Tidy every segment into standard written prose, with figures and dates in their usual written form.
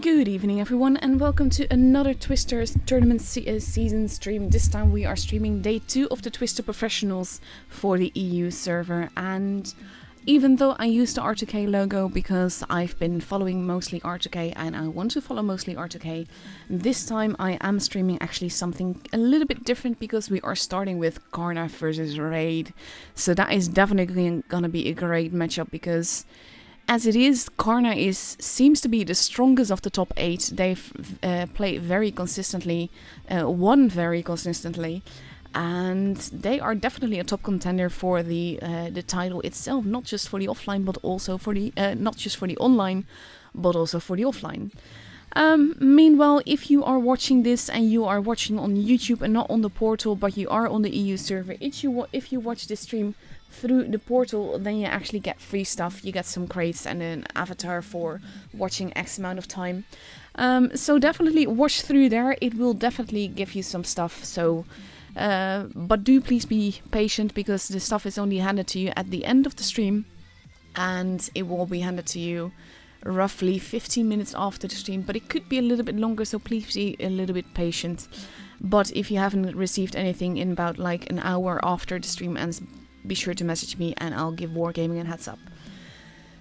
Good evening everyone and welcome to another Twister Tournament season stream. This time we are streaming day 2 of the Twister Professionals for the EU server, and even though I use the R2K logo because I've been following mostly R2K and I want to follow mostly R2K, this time I am streaming actually something a little bit different because we are starting with Karna versus Raid. So that is definitely gonna be a great matchup because as it is, Karna seems to be the strongest of the top 8. They've played very consistently, won very consistently, and they are definitely a top contender for the title itself, not just for the offline, but also for the not just for the online, but also for the offline. Meanwhile, if you are watching this and you are watching on YouTube and not on the portal, but you are on the EU server, if you watch this stream through the portal, then you actually get free stuff. You get some crates and an avatar for watching X amount of time. So definitely watch through there. It will definitely give you some stuff. So, but do please be patient because the stuff is only handed to you at the end of the stream, and it will be handed to you roughly 15 minutes after the stream. But it could be a little bit longer, so please be a little bit patient. But if you haven't received anything in about like an hour after the stream ends, be sure to message me and I'll give Wargaming a heads up.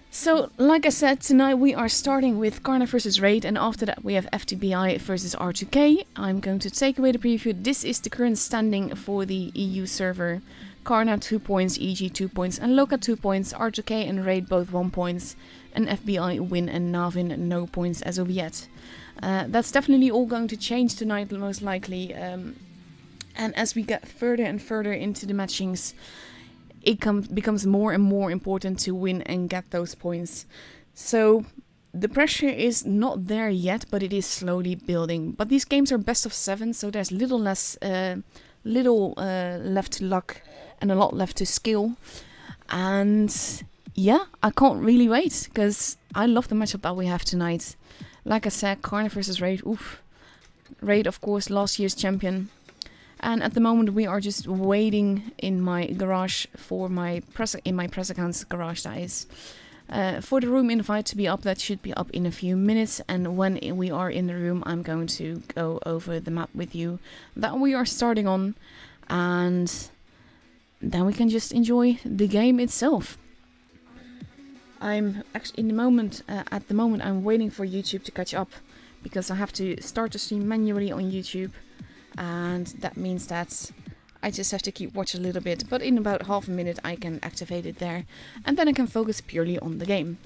So, like I said, tonight we are starting with Karna versus Raid, and after that we have FTBI versus R2K. I'm going to take away the preview. This is the current standing for the EU server. Karna 2 points, EG 2 points, and Loka 2 points. R2K and Raid both 1 point, and FBI win and Navin no points as of yet. That's definitely all going to change tonight, most likely. And as we get further and further into the matchings, it becomes more and more important to win and get those points. So the pressure is not there yet, but it is slowly building. But these games are best of 7, so there's little left to luck and a lot left to skill. And yeah, I can't really wait because I love the matchup that we have tonight. Like I said, Karna versus Raid. Oof. Raid, of course, last year's champion. And at the moment we are just waiting in my garage for my press account's garage, that is, for the room invite to be up. That should be up in a few minutes, and when we are in the room I'm going to go over the map with you that we are starting on, and then we can just enjoy the game itself. I'm actually at the moment I'm waiting for YouTube to catch up because I have to start the stream manually on YouTube. And that means that I just have to keep watching a little bit, but in about half a minute I can activate it there, and then I can focus purely on the game.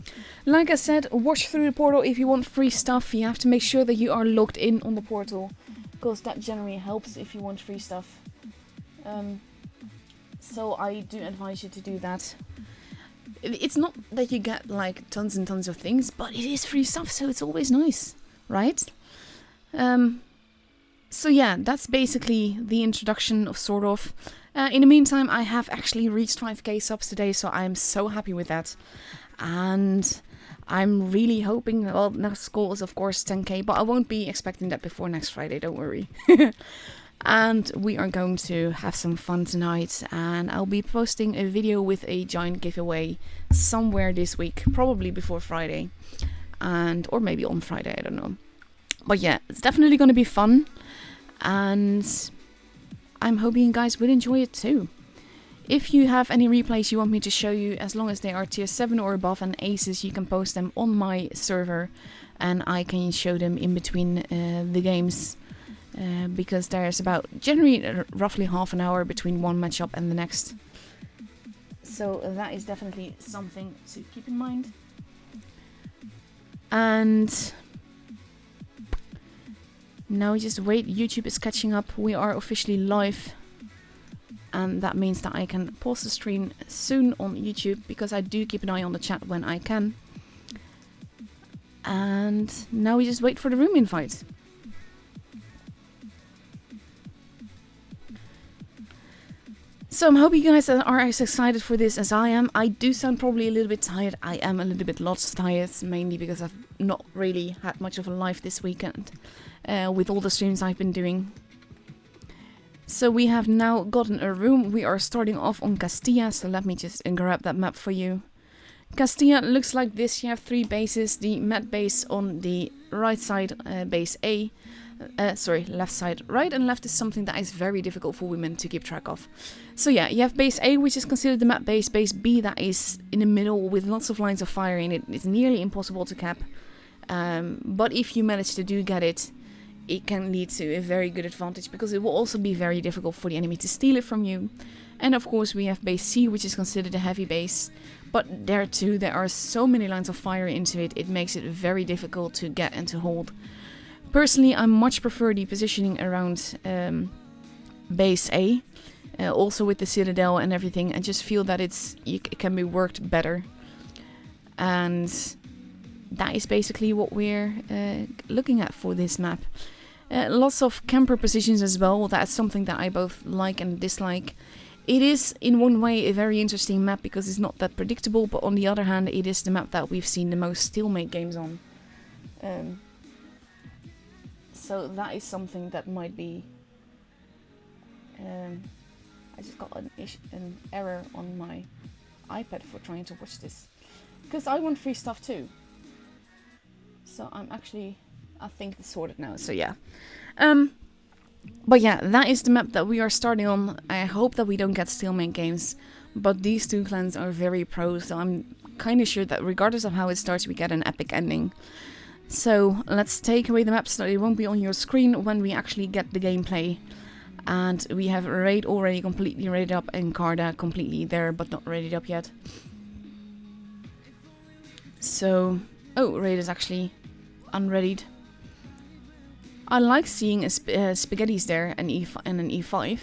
Like I said, watch through the portal if you want free stuff. You have to make sure that you are logged in on the portal, because that generally helps if you want free stuff. So I do advise you to do that. It's not that you get like tons and tons of things, but it is free stuff, so it's always nice, right? So yeah, that's basically the introduction of sort of. In the meantime, I have actually reached 5k subs today, so I'm so happy with that. And I'm really hoping, well, next goal is of course 10k, but I won't be expecting that before next Friday, don't worry. And we are going to have some fun tonight, and I'll be posting a video with a giant giveaway somewhere this week, probably before Friday, or maybe on Friday, I don't know. But yeah, it's definitely going to be fun, and I'm hoping you guys will enjoy it too. If you have any replays you want me to show you, as long as they are tier 7 or above and aces, you can post them on my server and I can show them in between the games, because there's about generally roughly half an hour between one matchup and the next. So that is definitely something to keep in mind. And now we just wait. YouTube is catching up. We are officially live, and that means that I can pause the stream soon on YouTube, because I do keep an eye on the chat when I can. And now we just wait for the room invite. So I'm hoping you guys are as excited for this as I am. I do sound probably a little bit tired. I am a little bit lots tired, mainly because I've not really had much of a life this weekend. With all the streams I've been doing. So we have now gotten a room. We are starting off on Castilla, so let me just grab that map for you. Castilla looks like this. You have 3 bases. The mat base on the right side, base A. Left side. Right and left is something that is very difficult for women to keep track of. So yeah, you have base A, which is considered the map base. Base B, that is in the middle with lots of lines of fire in it. It's nearly impossible to cap. But if you manage to get it, it can lead to a very good advantage, because it will also be very difficult for the enemy to steal it from you. And of course we have base C, which is considered a heavy base. But there too, there are so many lines of fire into it, it makes it very difficult to get and to hold. Personally, I much prefer the positioning around base A, also with the citadel and everything. I just feel that it can be worked better. And that is basically what we're looking at for this map. Lots of camper positions as well. That's something that I both like and dislike. It is in one way a very interesting map because it's not that predictable, but on the other hand it is the map that we've seen the most stalemate games on. So that is something that might be... I just got an error on my iPad for trying to watch this. Because I want free stuff too. So I think it's sorted now, so yeah. But yeah, that is the map that we are starting on. I hope that we don't get stalemate games, but these 2 clans are very pro, so I'm kind of sure that regardless of how it starts, we get an epic ending. So let's take away the map so that it won't be on your screen when we actually get the gameplay. And we have Raid already completely raided up and Karna completely there, but not raided up yet. So, Raid is actually unreadied. I like seeing spaghettis there and an E5.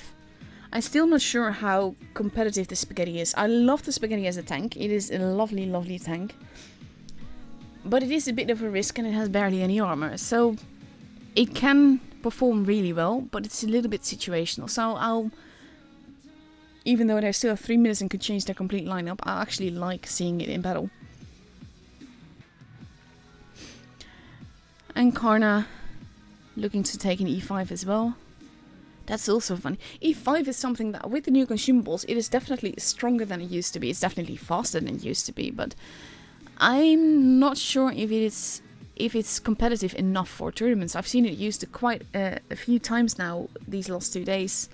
I'm still not sure how competitive the spaghetti is. I love the spaghetti as a tank. It is a lovely, lovely tank. But it is a bit of a risk and it has barely any armor. So it can perform really well, but it's a little bit situational. So even though they still have 3 minutes and could change their complete lineup, I actually like seeing it in battle. And Karna looking to take an E5 as well. That's also fun. E5 is something that with the new consumables, it is definitely stronger than it used to be. It's definitely faster than it used to be, but I'm not sure if it's competitive enough for tournaments. I've seen it used quite a few times now these last 2 days.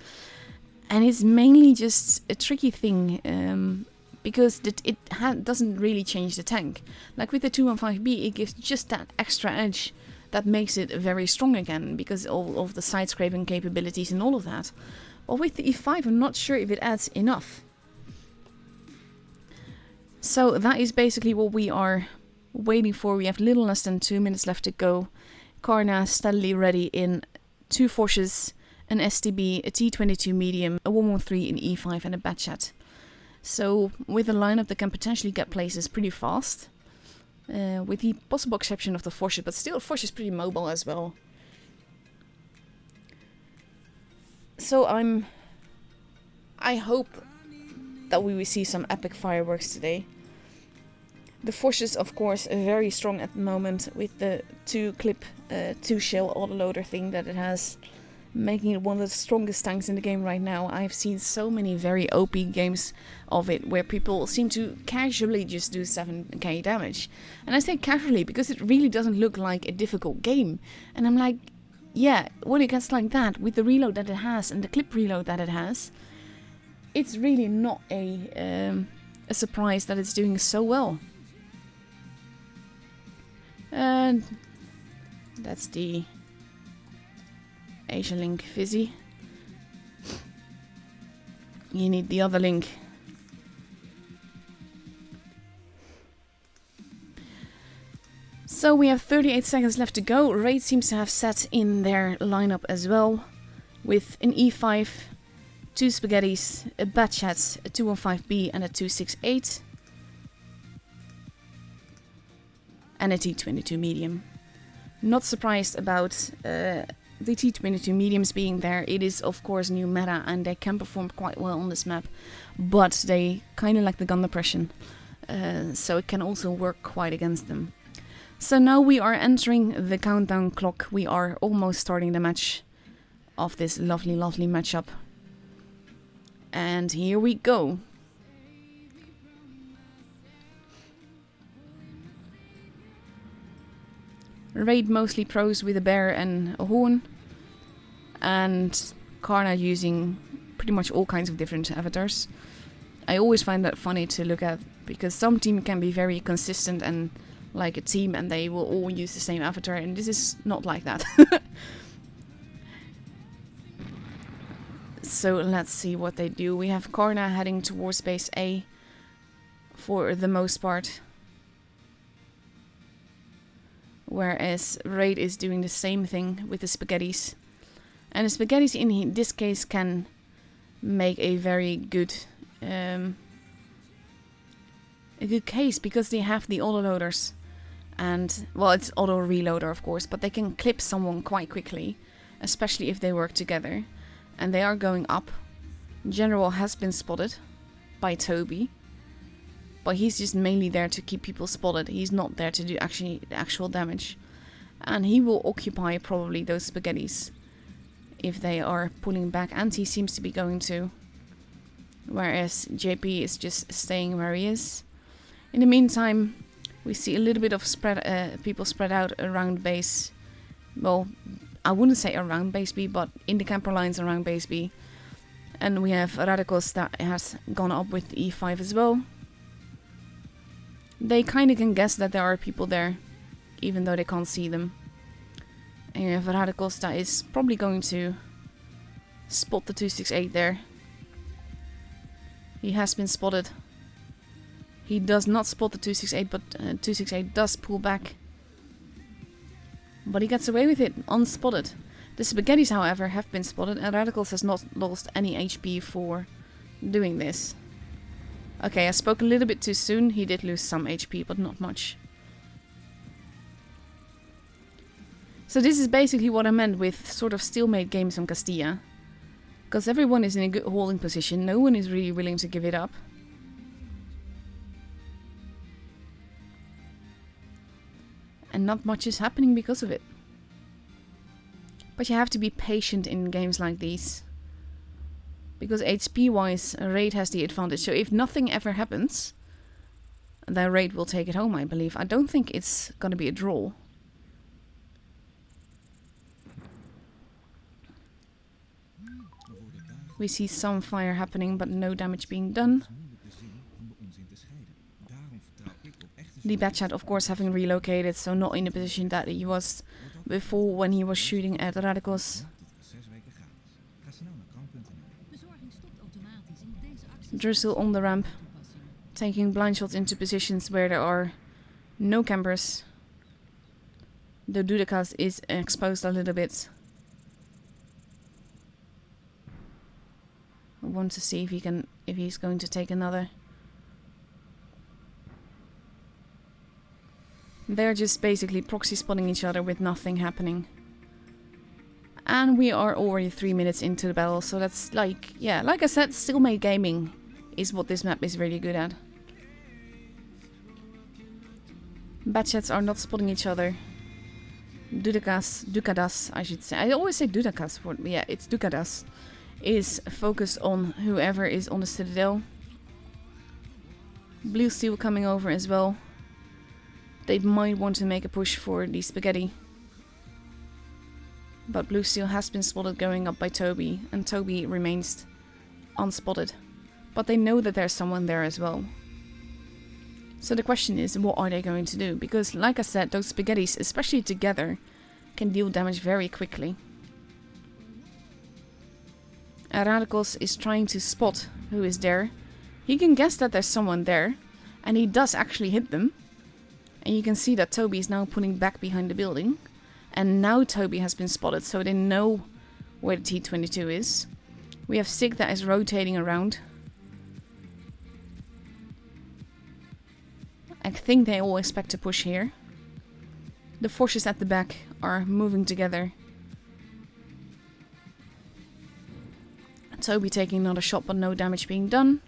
And it's mainly just a tricky thing, because it doesn't really change the tank. Like with the 215B, it gives just that extra edge that makes it very strong again, because of the side scraping capabilities and all of that. But with the E5, I'm not sure if it adds enough. So that is basically what we are waiting for. We have little less than 2 minutes left to go. Karna steadily ready in 2 Forsches, an STB, a T22 medium, a 113 in E5 and a Batchat. So with a lineup that can potentially get places pretty fast. With the possible exception of the Forsche, but still Forsche is pretty mobile as well. So I hope that we will see some epic fireworks today. The Forsche, of course, very strong at the moment with the 2-clip, 2-shell autoloader thing that it has, making it one of the strongest tanks in the game right now. I've seen so many very OP games of it where people seem to casually just do 7k damage. And I say casually because it really doesn't look like a difficult game. And I'm like, yeah, when it gets like that, with the reload that it has and the clip reload that it has, it's really not a surprise that it's doing so well. And that's the Asia link fizzy. You need the other link. So we have 38 seconds left to go. Raid seems to have set in their lineup as well, with an E5, 2 spaghettis, a Batchat, a 215B and a 268, and a T22 medium. Not surprised about the T22 mediums being there. It is of course new meta and they can perform quite well on this map, but they kind of lack the gun depression, so it can also work quite against them. So now we are entering the countdown clock. We are almost starting the match of this lovely, lovely matchup. And here we go. Raid mostly pros with a bear and a horn. And Karna using pretty much all kinds of different avatars. I always find that funny to look at, because some team can be very consistent and like a team and they will all use the same avatar, and this is not like that. So let's see what they do. We have Karna heading towards base A for the most part, whereas Raid is doing the same thing with the spaghettis. And the spaghettis in this case can make a very good case, because they have the auto loaders. And, well, it's auto reloader of course, but they can clip someone quite quickly, especially if they work together. And they are going up. General has been spotted by Toby, but he's just mainly there to keep people spotted. He's not there to do actual damage. And he will occupy probably those spaghettis if they are pulling back, and he seems to be going to. Whereas JP is just staying where he is. In the meantime, we see a little bit of people spread out around base. Well, I wouldn't say around base B, but in the camper lines around base B. And we have Radicals that has gone up with E5 as well. They kind of can guess that there are people there, even though they can't see them. And you have Radicals that is probably going to spot the 268 there. He has been spotted. He does not spot the 268, but 268 does pull back. But he gets away with it, unspotted. The spaghettis, however, have been spotted, and Radicals has not lost any HP for doing this. Okay, I spoke a little bit too soon. He did lose some HP, but not much. So this is basically what I meant with sort of stalemate games on Castilla. Because everyone is in a good holding position. No one is really willing to give it up. And not much is happening because of it. But you have to be patient in games like these. Because HP wise, Raid has the advantage. So if nothing ever happens, then Raid will take it home, I believe. I don't think it's gonna be a draw. We see some fire happening, but no damage being done. The Batchat, of course, having relocated, so not in the position that he was before when he was shooting at Radicals. Drizzle on the ramp, taking blind shots into positions where there are no campers. The Dudakas is exposed a little bit. I want to see if he's going to take another. They're just basically proxy spotting each other with nothing happening. And we are already 3 minutes into the battle, so that's like, yeah, like I said, stalemate gaming is what this map is really good at. Batchats are not spotting each other. Dukadas, I should say. I always say Dudakas, but yeah, it's Dukadas. Is focused on whoever is on the Citadel. Blue Steel coming over as well. They might want to make a push for the spaghetti. But Blue Steel has been spotted going up by Toby, and Toby remains unspotted. But they know that there's someone there as well. So the question is, what are they going to do? Because like I said, those spaghettis, especially together, can deal damage very quickly. And Radicals is trying to spot who is there. He can guess that there's someone there, and he does actually hit them. And you can see that Toby is now pulling back behind the building. And now Toby has been spotted, so they know where the T-22 is. We have Sig that is rotating around. I think they all expect to push here. The forces at the back are moving together. Toby taking another shot, but no damage being done.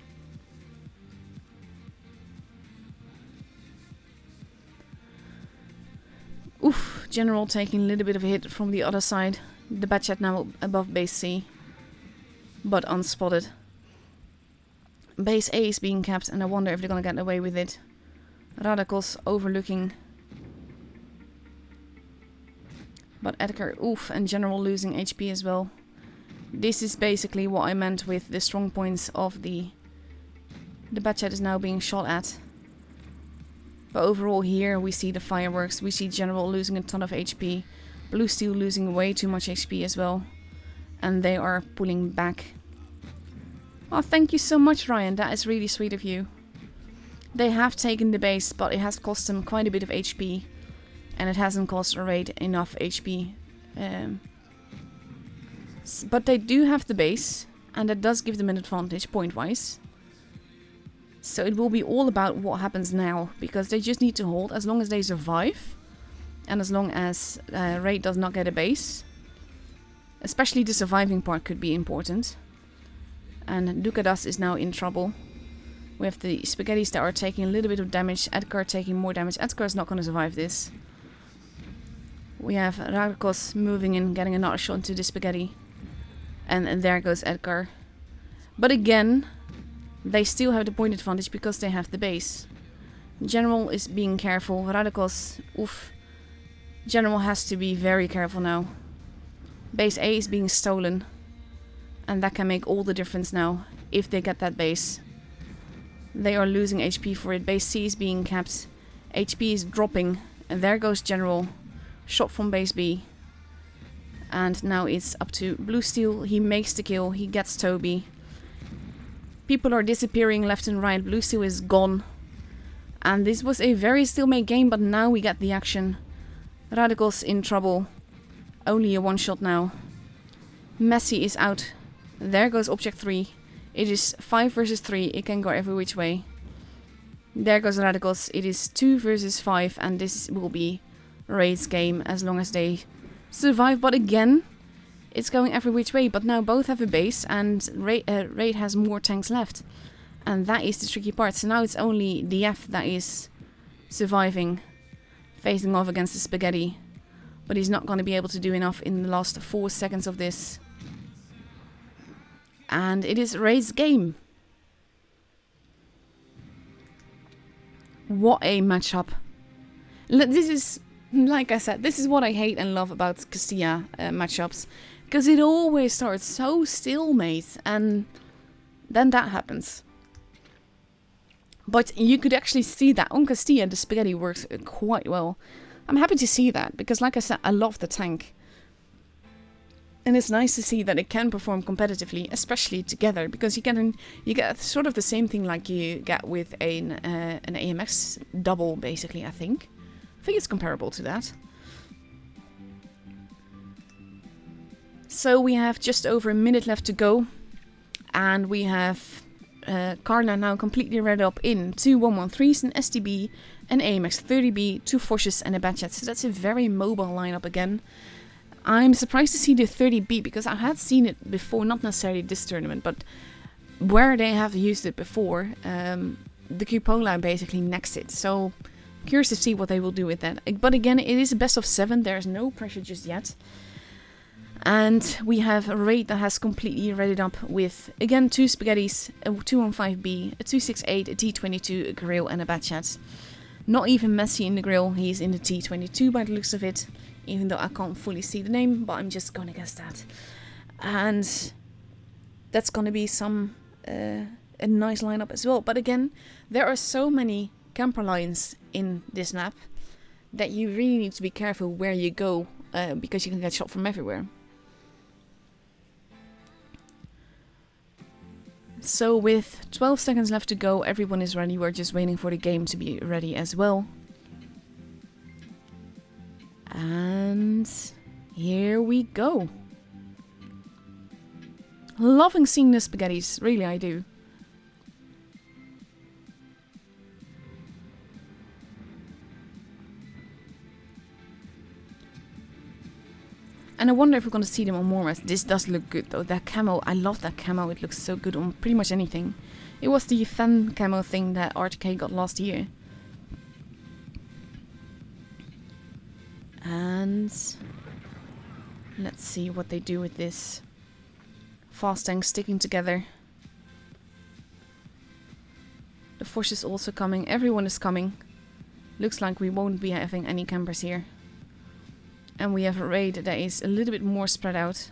Oof, General taking a little bit of a hit from the other side. The Batchat now above base C, but unspotted. Base A is being capped, and I wonder if they're gonna get away with it. Radicals overlooking But Edgar, oof, and General losing HP as well. This is basically what I meant with the strong points of the Batchat is now being shot at. But overall here we see the fireworks, we see General losing a ton of HP, Blue Steel losing way too much HP as well. And they are pulling back. Oh, thank you so much, Ryan, that is really sweet of you. They have taken the base, but it has cost them quite a bit of HP. And it hasn't cost a raid enough HP. But they do have the base, and that does give them an advantage point-wise. So it will be all about what happens now, because they just need to hold as long as they survive. And as long as raid does not get a base. Especially the surviving part could be important. And Dukadas is now in trouble. We have the Spaghettis that are taking a little bit of damage. Edgar taking more damage. Edgar is not going to survive this. We have Radikos moving in, getting another shot into the Spaghetti. And there goes Edgar. But again, they still have the point advantage because they have the base. General is being careful. Radikos, oof. General has to be very careful now. Base A is being stolen. And that can make all the difference now, if they get that base. They are losing HP for it. Base C is being capped. HP is dropping. And there goes General. Shot from base B. And now it's up to Blue Steel. He makes the kill. He gets Toby. People are disappearing left and right. Blue Steel is gone. And this was a very stalemate game, but now we get the action. Radicals in trouble. Only a one-shot now. Messi is out. There goes Object 3. It is 5 versus 3. It can go every which way. There goes Radicals. It is 2 versus 5. And this will be Raid's game as long as they survive. But again, it's going every which way. But now both have a base. And Raid has more tanks left. And that is the tricky part. So now it's only DF that is surviving. Facing off against the Spaghetti. But he's not going to be able to do enough in the last 4 seconds of this. And it is Raid's game. What a matchup. This is, like I said, this is what I hate and love about Castilla matchups. Because it always starts so stalemate. And then that happens. But you could actually see that on Castilla the Spaghetti works quite well. I'm happy to see that. Because like I said, I love the tank. And it's nice to see that it can perform competitively, especially together, because you get sort of the same thing like you get with an AMX double, basically. I think it's comparable to that. So we have just over a minute left to go, and we have Karna now completely read up in 2 113s, an STB, an AMX 30B, 2 Foshes, and a Batchat. So that's a very mobile lineup again. I'm surprised to see the 30B because I had seen it before, not necessarily this tournament, but where they have used it before, the Cupola basically necks it. So curious to see what they will do with that. But again, it is a best of 7. There's no pressure just yet. And we have a raid that has completely readied up with, again, 2 Spaghettis, a 215B, a 268, a T22, a Grill, and a Batchat. Not even Messi in the Grill, he's in the T22 by the looks of it. Even though I can't fully see the name, but I'm just gonna guess that. And that's gonna be a nice lineup as well. But again, there are so many camper lines in this map that you really need to be careful where you go, because you can get shot from everywhere. So with 12 seconds left to go, everyone is ready. We're just waiting for the game to be ready as well. And here we go. Loving seeing the Spaghettis, really I do. And I wonder if we're going to see them on more maps. This does look good though. That camo, I love that camo. It looks so good on pretty much anything. It was the fan camo thing that RTK got last year. And let's see what they do with this. Fast tanks sticking together. The force is also coming. Everyone is coming. Looks like we won't be having any campers here. And we have a raid that is a little bit more spread out.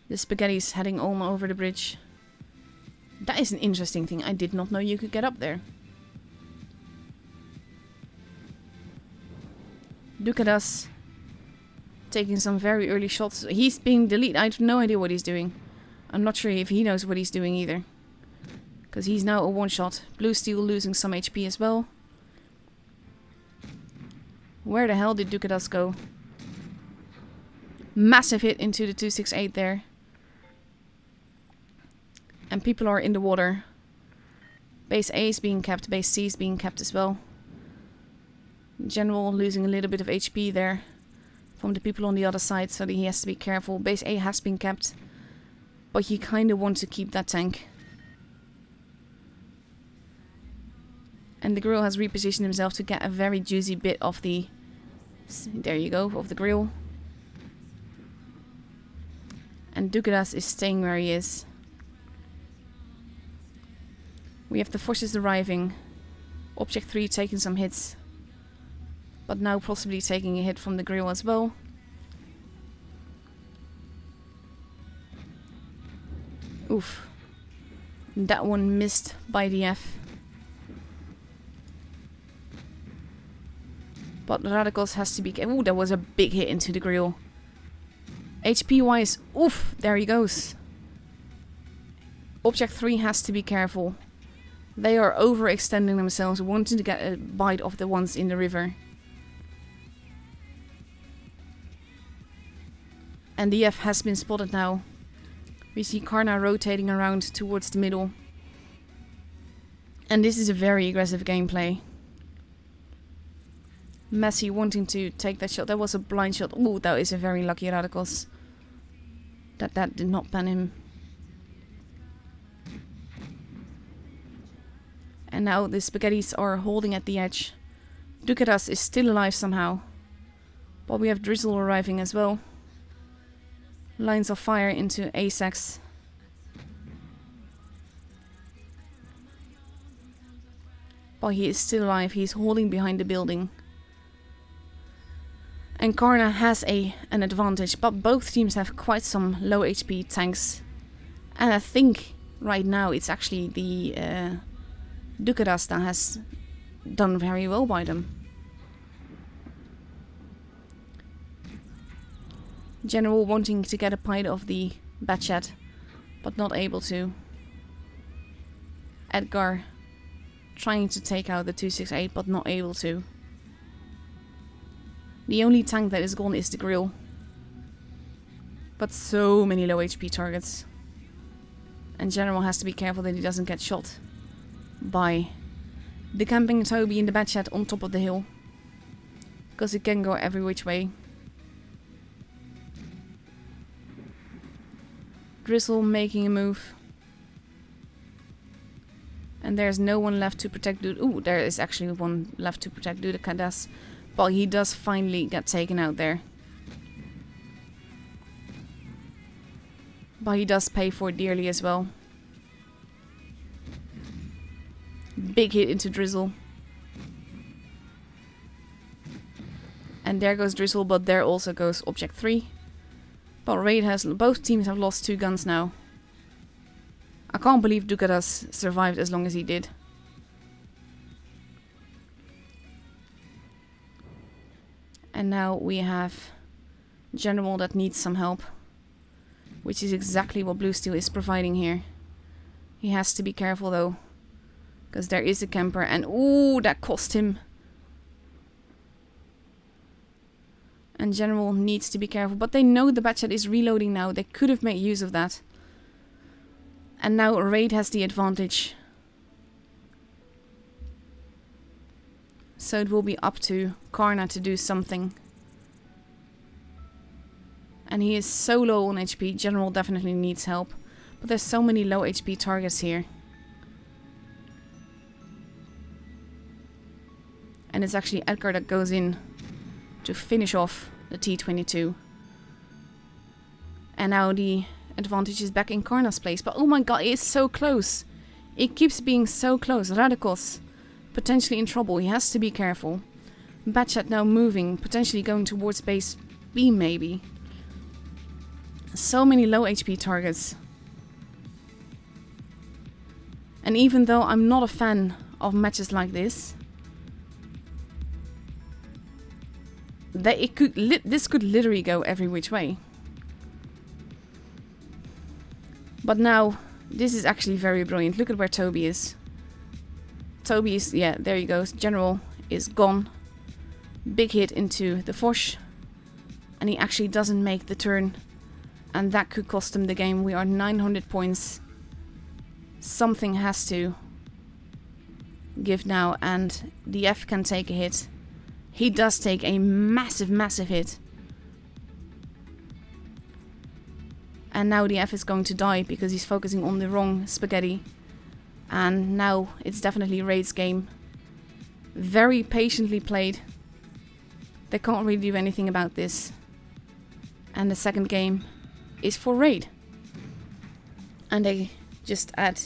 The spaghetti's heading all over the bridge. That is an interesting thing. I did not know you could get up there. Look at us. Taking some very early shots. He's being deleted. I have no idea what he's doing. I'm not sure if he knows what he's doing either. Because he's now a one-shot. Blue Steel losing some HP as well. Where the hell did Dukadas go? Massive hit into the 268 there. And people are in the water. Base A is being kept. Base C is being kept as well. General losing a little bit of HP there. From the people on the other side, so that he has to be careful. Base A has been kept. But he kind of wants to keep that tank. And the grill has repositioned himself to get a very juicy bit of the... There you go, of the grill. And Dukadas is staying where he is. We have the forces arriving. Object 3 taking some hits. But now possibly taking a hit from the grill as well. Oof. That one missed by the F. But Radicals has to be... Ooh, that was a big hit into the grill. HP wise, oof, there he goes. Object 3 has to be careful. They are overextending themselves, wanting to get a bite of the ones in the river. And the F has been spotted now. We see Karna rotating around towards the middle. And this is a very aggressive gameplay. Messi wanting to take that shot. That was a blind shot. Ooh, that is a very lucky Radicals. That did not ban him. And now the spaghettis are holding at the edge. Dukadas is still alive somehow. But we have Drizzle arriving as well. Lines of fire into Asex. But he is still alive. He's holding behind the building. And Karna has an advantage, but both teams have quite some low HP tanks. And I think right now it's actually the Dukadas that has done very well by them. General wanting to get a bite of the Batchat, but not able to. Edgar trying to take out the 268, but not able to. The only tank that is gone is the grill. But so many low HP targets. And General has to be careful that he doesn't get shot by the camping Toby in the Batchat on top of the hill. Because it can go every which way. Drizzle making a move. And there's no one left to protect Dude. Ooh, there is actually one left to protect Dukadas. But he does finally get taken out there. But he does pay for it dearly as well. Big hit into Drizzle. And there goes Drizzle, but there also goes Object 3. But Raid has... Both teams have lost 2 guns now. I can't believe Dukadas survived as long as he did. And now we have General that needs some help. Which is exactly what Blue Steel is providing here. He has to be careful though. Because there is a camper and ooh, that cost him. And General needs to be careful. But they know the Batchat is reloading now. They could have made use of that. And now Raid has the advantage. So it will be up to Karna to do something. And he is so low on HP. General definitely needs help. But there's so many low HP targets here. And it's actually Edgar that goes in to finish off the T-22. And now the advantage is back in Karna's place. But oh my god, it's so close. It keeps being so close. Radicals potentially in trouble. He has to be careful. Batchat now moving, potentially going towards base B maybe. So many low HP targets. And even though I'm not a fan of matches like this, this could literally go every which way. But now, this is actually very brilliant. Look at where Toby is. Toby is, yeah, there you go. General is gone. Big hit into the Foch. And he actually doesn't make the turn. And that could cost him the game. We are 900 points. Something has to give now. And the F can take a hit. He does take a massive, massive hit. And now the F is going to die because he's focusing on the wrong spaghetti. And now it's definitely Raid's game. Very patiently played. They can't really do anything about this. And the second game is for Raid. And they just add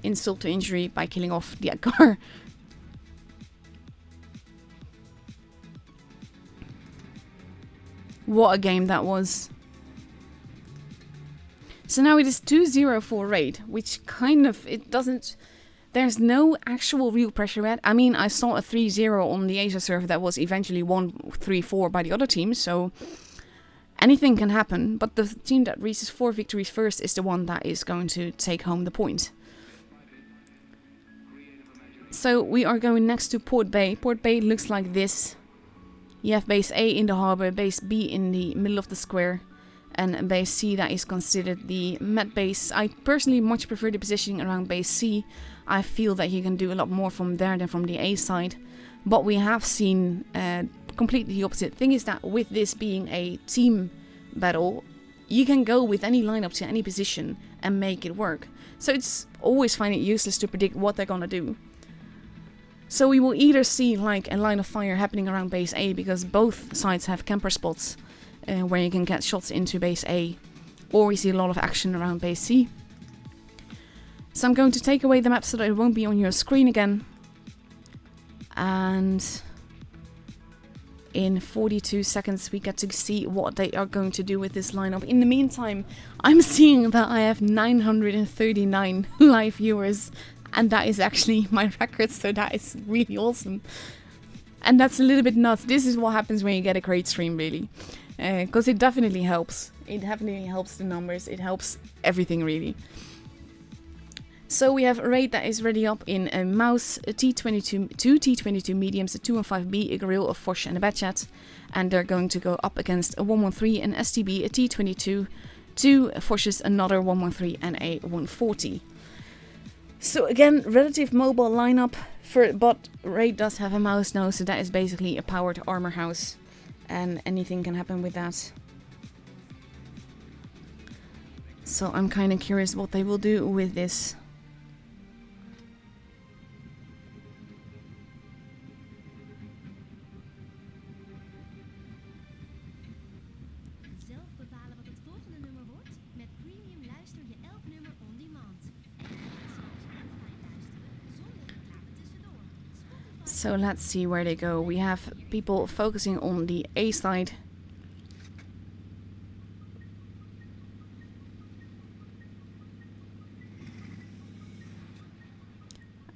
insult to injury by killing off the Edgar. What a game that was. So now it is 2-0 for Raid, which kind of, it doesn't, there's no actual real pressure yet. I mean, I saw a 3-0 on the Asia server that was eventually won 3-4 by the other team, so anything can happen. But the team that reaches 4 victories first is the one that is going to take home the point. So we are going next to Port Bay. Port Bay looks like this. You have base A in the harbor, base B in the middle of the square, and base C that is considered the med base. I personally much prefer the positioning around base C. I feel that you can do a lot more from there than from the A side. But we have seen completely the opposite. Thing is that with this being a team battle, you can go with any lineup to any position and make it work. So it's always find it useless to predict what they're gonna do. So we will either see like a line of fire happening around base A because both sides have camper spots where you can get shots into base A, or we see a lot of action around base C. So I'm going to take away the map so that it won't be on your screen again. And in 42 seconds we get to see what they are going to do with this lineup. In the meantime, I'm seeing that I have 939 live viewers. And that is actually my record, so that is really awesome. And that's a little bit nuts. This is what happens when you get a great stream, really. Because it definitely helps. It definitely helps the numbers. It helps everything, really. So we have a raid that is ready up in a Mouse, a T22, two T22 mediums, a 215B, a Gorilla, a Foch, and a Batchat. And they're going to go up against a 113, an STB, a T22, two Foches, another 113, and a 140. So again, relative mobile lineup, but Raid does have a mouse now, so that is basically a powered armor house. And anything can happen with that. So I'm kind of curious what they will do with this. So let's see where they go. We have people focusing on the A side.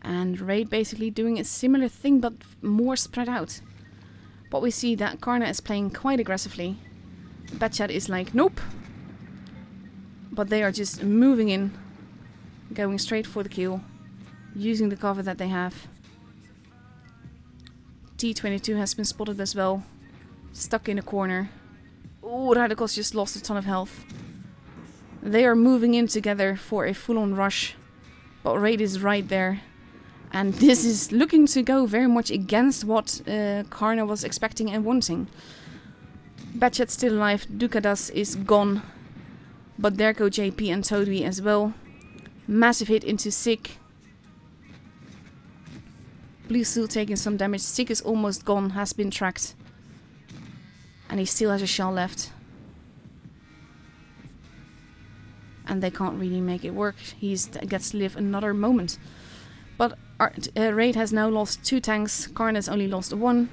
And Raid basically doing a similar thing but more spread out. But we see that Karna is playing quite aggressively. Batchat is like, nope. But they are just moving in. Going straight for the kill. Using the cover that they have. T22 has been spotted as well. Stuck in a corner. Oh, Radicals just lost a ton of health. They are moving in together for a full-on rush. But Raid is right there. And this is looking to go very much against what Karna was expecting and wanting. Batchat's still alive. Dukadas is gone. But there go JP and Toby as well. Massive hit into Sick. Blue still taking some damage. Sick is almost gone, has been tracked. And he still has a shell left. And they can't really make it work. He gets to live another moment. But Raid has now lost 2 tanks. Karna's only lost 1.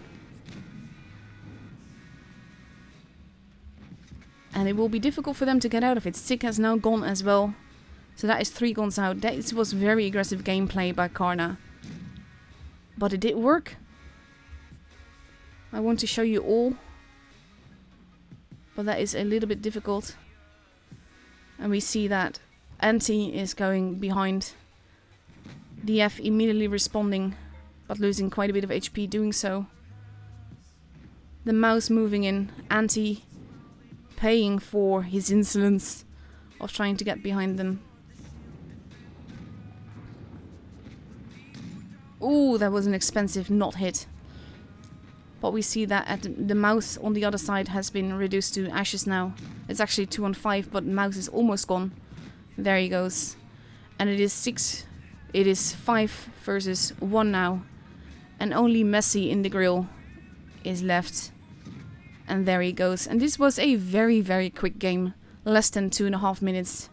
And it will be difficult for them to get out of it. Sick has now gone as well. So that is 3 guns out. That was very aggressive gameplay by Karna. But it did work. I want to show you all. But that is a little bit difficult. And we see that Anti is going behind. DF immediately responding. But losing quite a bit of HP doing so. The mouse moving in. Anti paying for his insolence of trying to get behind them. Ooh, that was an expensive not hit. But we see that the mouse on the other side has been reduced to ashes now. It's actually 2 on 5, but mouse is almost gone. There he goes. And it is 5 versus 1 now. And only Messi in the grill is left. And there he goes. And this was a very, very quick game. Less than 2.5 minutes.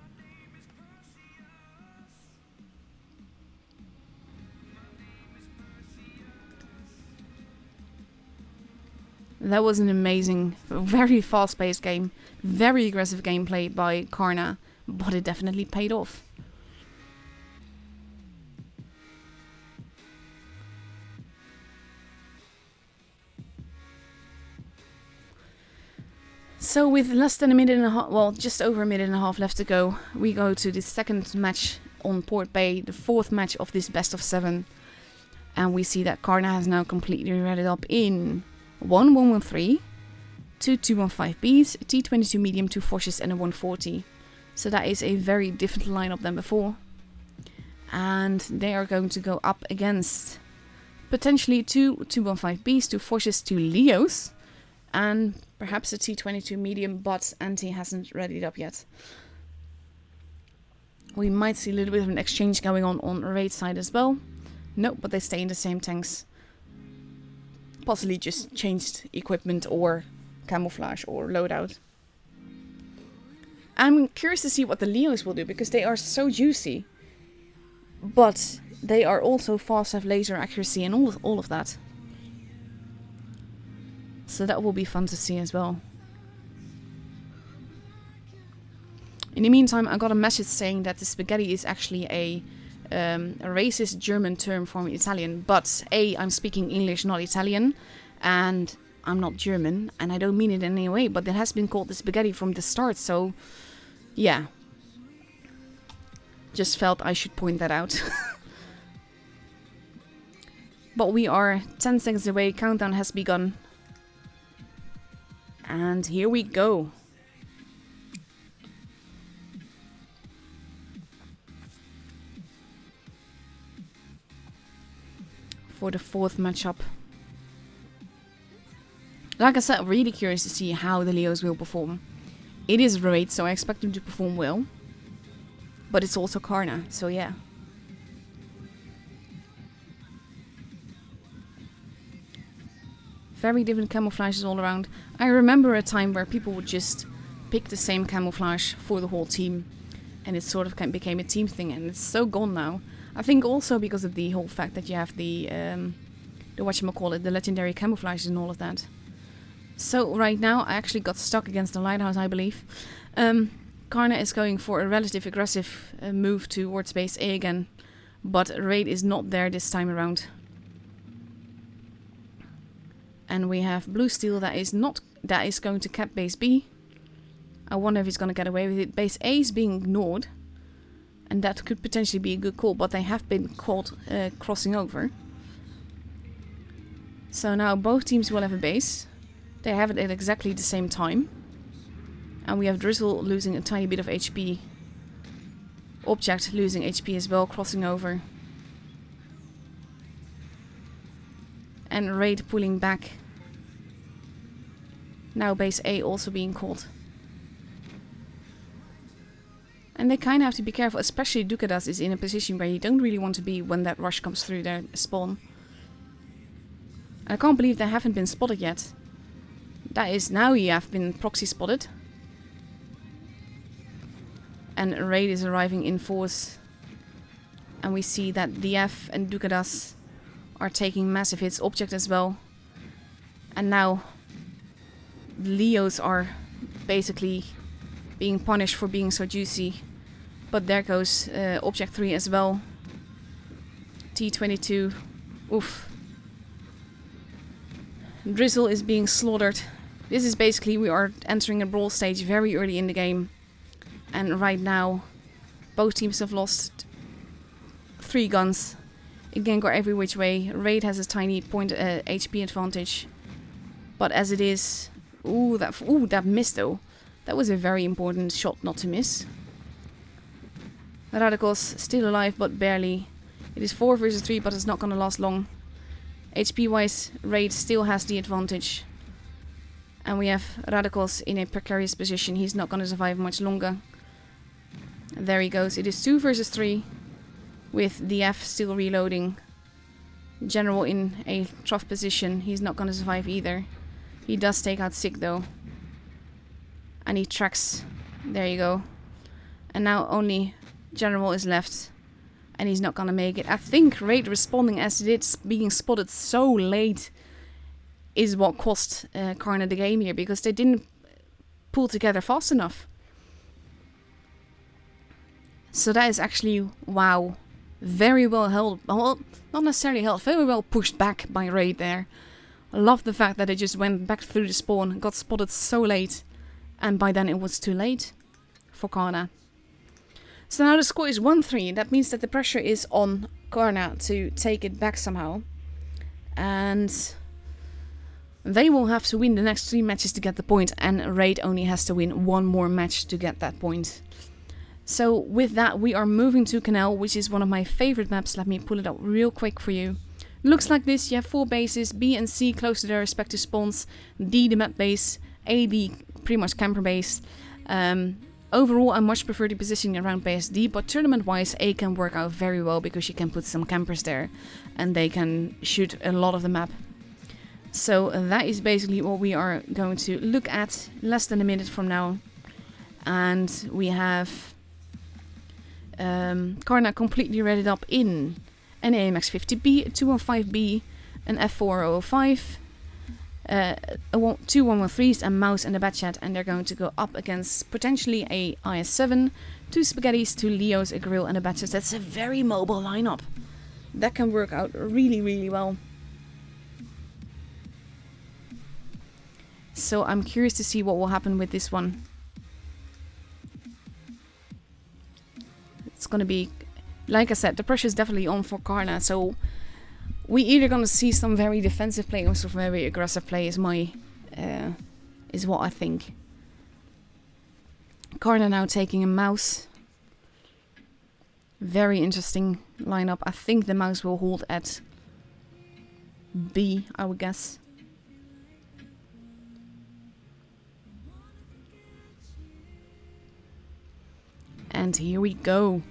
That was an amazing, very fast-paced game. Very aggressive gameplay by Karna. But it definitely paid off. So with less than a minute and a half, well, just over a minute and a half left to go, we go to the second match on Port Bay, the 4th match of this best of 7. And we see that Karna has now completely read it up in 1 113, 2 215Bs, a T22 medium, 2 Foshes and a 140. So that is a very different lineup than before. And they are going to go up against potentially 2 215Bs, 2 Foshes, 2 Leos, and perhaps a T22 medium, but Anti hasn't read it up yet. We might see a little bit of an exchange going on raid side as well. Nope, but they stay in the same tanks. Possibly just changed equipment or camouflage or loadout. I'm curious to see what the Leos will do, because they are so juicy. But they are also fast, have laser accuracy and all of that. So that will be fun to see as well. In the meantime, I got a message saying that the spaghetti is actually a racist German term from Italian. But I'm speaking English, not Italian. And I'm not German. And I don't mean it in any way. But it has been called the spaghetti from the start. So, yeah. Just felt I should point that out. But we are 10 seconds away. Countdown has begun. And here we go. For the 4th matchup. Like I said, really curious to see how the Leos will perform. It is raid, so I expect them to perform well. But it's also Karna, so yeah. Very different camouflages all around. I remember a time where people would just pick the same camouflage for the whole team. And it sort of became a team thing, and it's so gone now. I think also because of the whole fact that you have the whatchamacallit, the legendary camouflages and all of that. So right now I actually got stuck against the lighthouse, I believe. Karna is going for a relative aggressive move towards base A again. But raid is not there this time around. And we have Blue Steel that is going to cap base B. I wonder if he's going to get away with it. Base A is being ignored. And that could potentially be a good call, but they have been caught crossing over. So now both teams will have a base. They have it at exactly the same time. And we have Drizzle losing a tiny bit of HP. Object losing HP as well, crossing over. And Raid pulling back. Now base A also being caught. And they kind of have to be careful, especially Dukadas is in a position where you don't really want to be when that rush comes through their spawn. And I can't believe they haven't been spotted yet. That is, now you have been proxy spotted. And Raid is arriving in force. And we see that DF and Dukadas are taking massive hits. Object as well. And now the Leos are basically being punished for being so juicy. But there goes Object 3 as well. T22. Oof. Drizzle is being slaughtered. This is basically, we are entering a brawl stage very early in the game. And right now, both teams have lost 3 guns. It can go every which way. Raid has a tiny point HP advantage. But as it is... Ooh, that missed though. That was a very important shot not to miss. Radicals still alive, but barely. It is 4 versus 3, but it's not going to last long. HP-wise, Raid still has the advantage. And we have Radicals in a precarious position. He's not going to survive much longer. There he goes. It is 2 versus 3. With the F still reloading. General in a tough position. He's not going to survive either. He does take out Sig though. And he tracks. There you go. And now only General is left. And he's not going to make it. I think Raid responding as it is, being spotted so late, is what cost Karna the game here. Because they didn't pull together fast enough. So that is actually, wow, very well held. Well, not necessarily held, very well pushed back by Raid there. I love the fact that they just went back through the spawn, got spotted so late, and by then it was too late for Karna. So now the score is 1-3. That means that the pressure is on Karna to take it back somehow. And they will have to win the next 3 matches to get the point, and Raid only has to win 1 more match to get that point. So with that, we are moving to Canal, which is one of my favorite maps. Let me pull it up real quick for you. Looks like this. You have 4 bases, B and C close to their respective spawns, D the map base, A the pretty much camper base. Overall, I much prefer the positioning around base D, but tournament-wise, A can work out very well because you can put some campers there and they can shoot a lot of the map. So that is basically what we are going to look at less than a minute from now. And we have Karna completely readied up in an AMX 50B, a 215B, an F405, 2 113s, a mouse and a Batchat, and they're going to go up against potentially a IS-7, 2 Spaghettis, 2 Leos, a Grill and a Batchat. That's a very mobile lineup. That can work out really, really well. So I'm curious to see what will happen with this one. It's going to be, like I said, the pressure is definitely on for Karna. So we either going to see some very defensive play or some very aggressive play is what I think. Karna now taking a mouse. Very interesting lineup. I think the mouse will hold at B, I would guess. And here we go.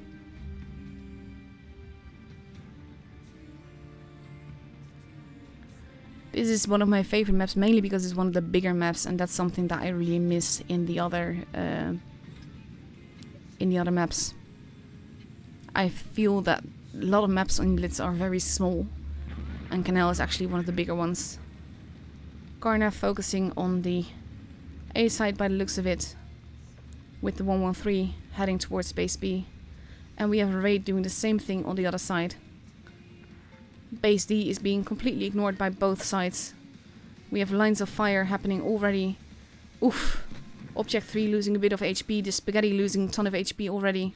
This is one of my favorite maps, mainly because it's one of the bigger maps, and that's something that I really miss in the other maps. I feel that a lot of maps on Blitz are very small, and Canal is actually one of the bigger ones. Karna focusing on the A side by the looks of it, with the 113 heading towards base B. And we have Raid doing the same thing on the other side. Base D is being completely ignored by both sides. We have lines of fire happening already. Oof. Object 3 losing a bit of HP. The Spaghetti losing a ton of HP already.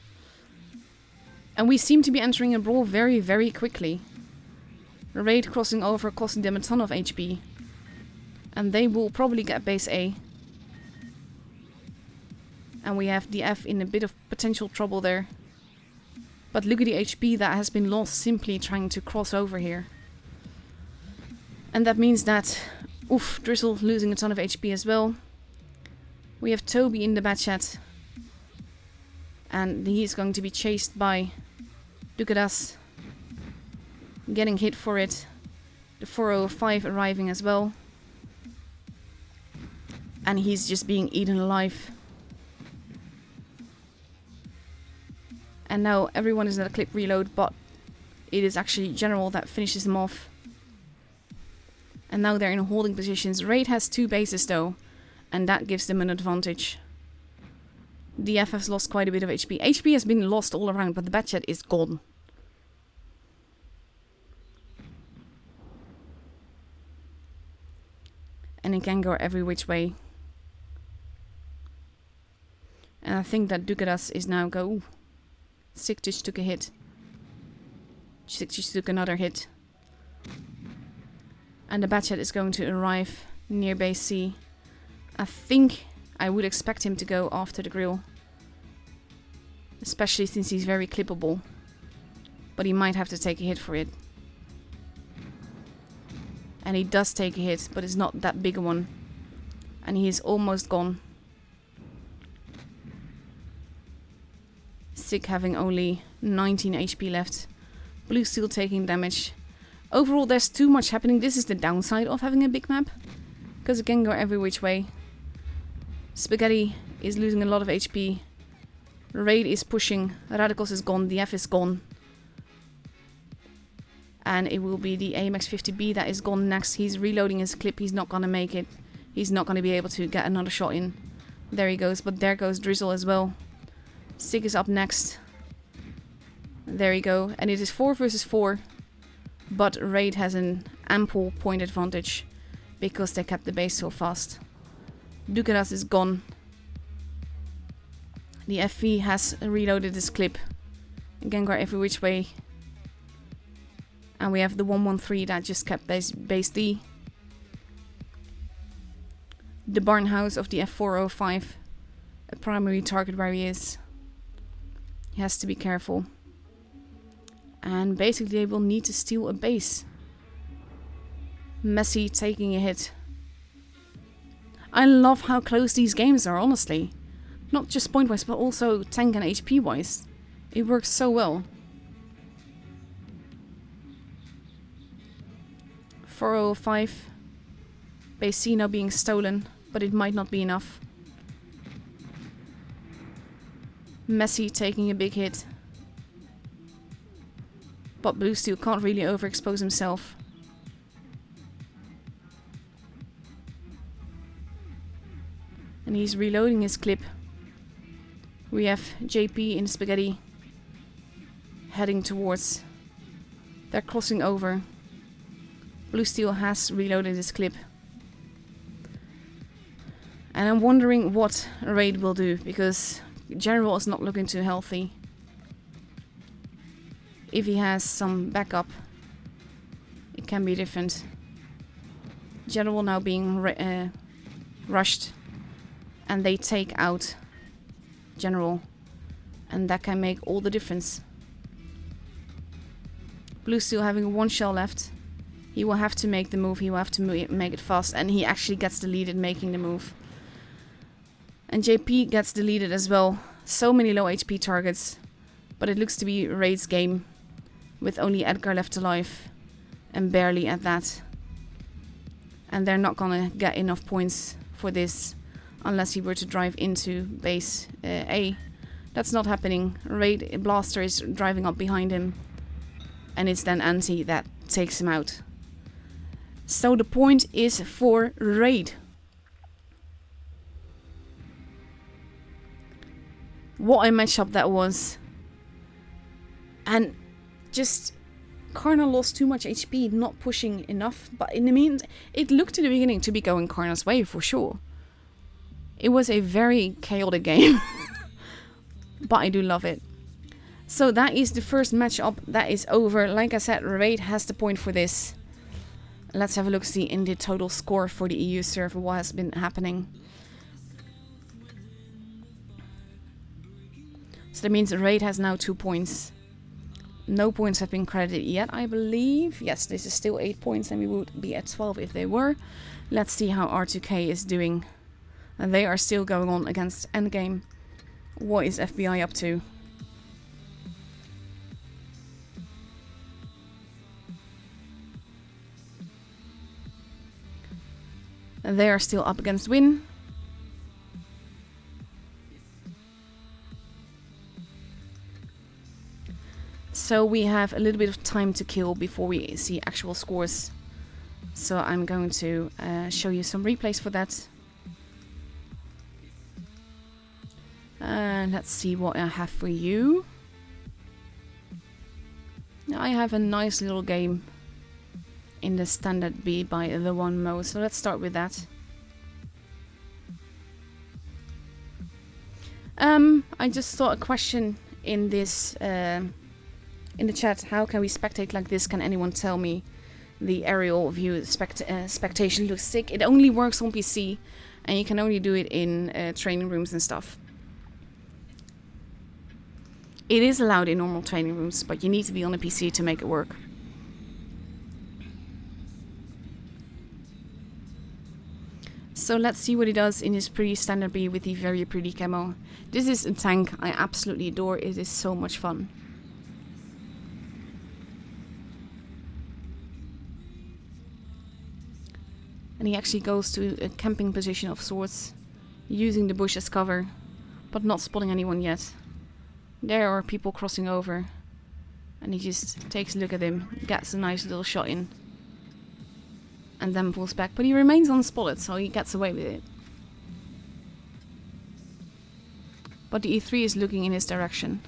And we seem to be entering a brawl very, very quickly. Raid crossing over, costing them a ton of HP. And they will probably get base A. And we have the F in a bit of potential trouble there. But look at the HP that has been lost simply trying to cross over here. And that means that, oof, Drizzle losing a ton of HP as well. We have Toby in the Batchat. And he is going to be chased by Dukadas. Getting hit for it. The 405 arriving as well. And he's just being eaten alive. And now everyone is at a clip reload, but it is actually General that finishes them off. And now they're in holding positions. Raid has 2 bases though, and that gives them an advantage. DF has lost quite a bit of HP. HP has been lost all around, but the Batchat is gone. And it can go every which way. And I think that Dukadas is now go... Ooh. Sick just took a hit. Sick just took another hit. And the Batchat is going to arrive near base C. I think I would expect him to go after the grill. Especially since he's very clippable. But he might have to take a hit for it. And he does take a hit, but it's not that big a one. And he is almost gone. Sick having only 19 HP left. Blue still taking damage. Overall, there's too much happening. This is the downside of having a big map. Because it can go every which way. Spaghetti is losing a lot of HP. Raid is pushing. Radicals is gone. DF is gone. And it will be the AMX 50B that is gone next. He's reloading his clip. He's not going to make it. He's not going to be able to get another shot in. There he goes. But there goes Drizzle as well. Sig is up next. There you go. And it is 4 versus 4. But Raid has an ample point advantage. Because they kept the base so fast. Dukadas is gone. The FV has reloaded his clip. Gengar every which way. And we have the 113 that just kept base D. The barn house of the F405. A primary target where he is. He has to be careful. And basically they will need to steal a base. Messi taking a hit. I love how close these games are, honestly. Not just point wise, but also tank and HP wise. It works so well. 405. Base C now being stolen, but it might not be enough. Messi taking a big hit. But Blue Steel can't really overexpose himself. And he's reloading his clip. We have JP in Spaghetti heading towards. They're crossing over. Blue Steel has reloaded his clip. And I'm wondering what Raid will do, because General is not looking too healthy. If he has some backup, it can be different. General now being rushed. And they take out General. And that can make all the difference. Blue Steel having 1 shell left. He will have to make the move. He will have to make it fast. And he actually gets deleted making the move. And JP gets deleted as well. So many low HP targets. But it looks to be Raid's game. With only Edgar left alive. And barely at that. And they're not gonna get enough points for this. Unless he were to drive into base A. That's not happening. Raid Blaster is driving up behind him. And it's then Anti that takes him out. So the point is for Raid. What a matchup that was. And just Karna lost too much HP, not pushing enough. But in the meantime, it looked in the beginning to be going Karna's way for sure. It was a very chaotic game. But I do love it. So that is the first matchup. That is over. Like I said, Raid has the point for this. Let's have a look see in the total score for the EU server. What has been happening. So that means Raid has now 2 points. No points have been credited yet, I believe. Yes, this is still 8 points and we would be at 12 if they were. Let's see how R2K is doing. And they are still going on against Endgame. What is FBI up to? And they are still up against Win. So we have a little bit of time to kill before we see actual scores. So I'm going to show you some replays for that. Let's see what I have for you. I have a nice little game in the standard B by the one mode, so let's start with that. I just saw a question in this in the chat. How can we spectate like this? Can anyone tell me? The aerial view spectation looks sick. It only works on PC, and you can only do it in training rooms and stuff. It is allowed in normal training rooms, but you need to be on a PC to make it work. So let's see what he does in his pretty standard B with the very pretty camo. This is a tank I absolutely adore. It is so much fun. And he actually goes to a camping position of sorts, using the bush as cover, but not spotting anyone yet. There are people crossing over, and he just takes a look at him, gets a nice little shot in, and then pulls back. But he remains unspotted, so he gets away with it. But the E3 is looking in his direction,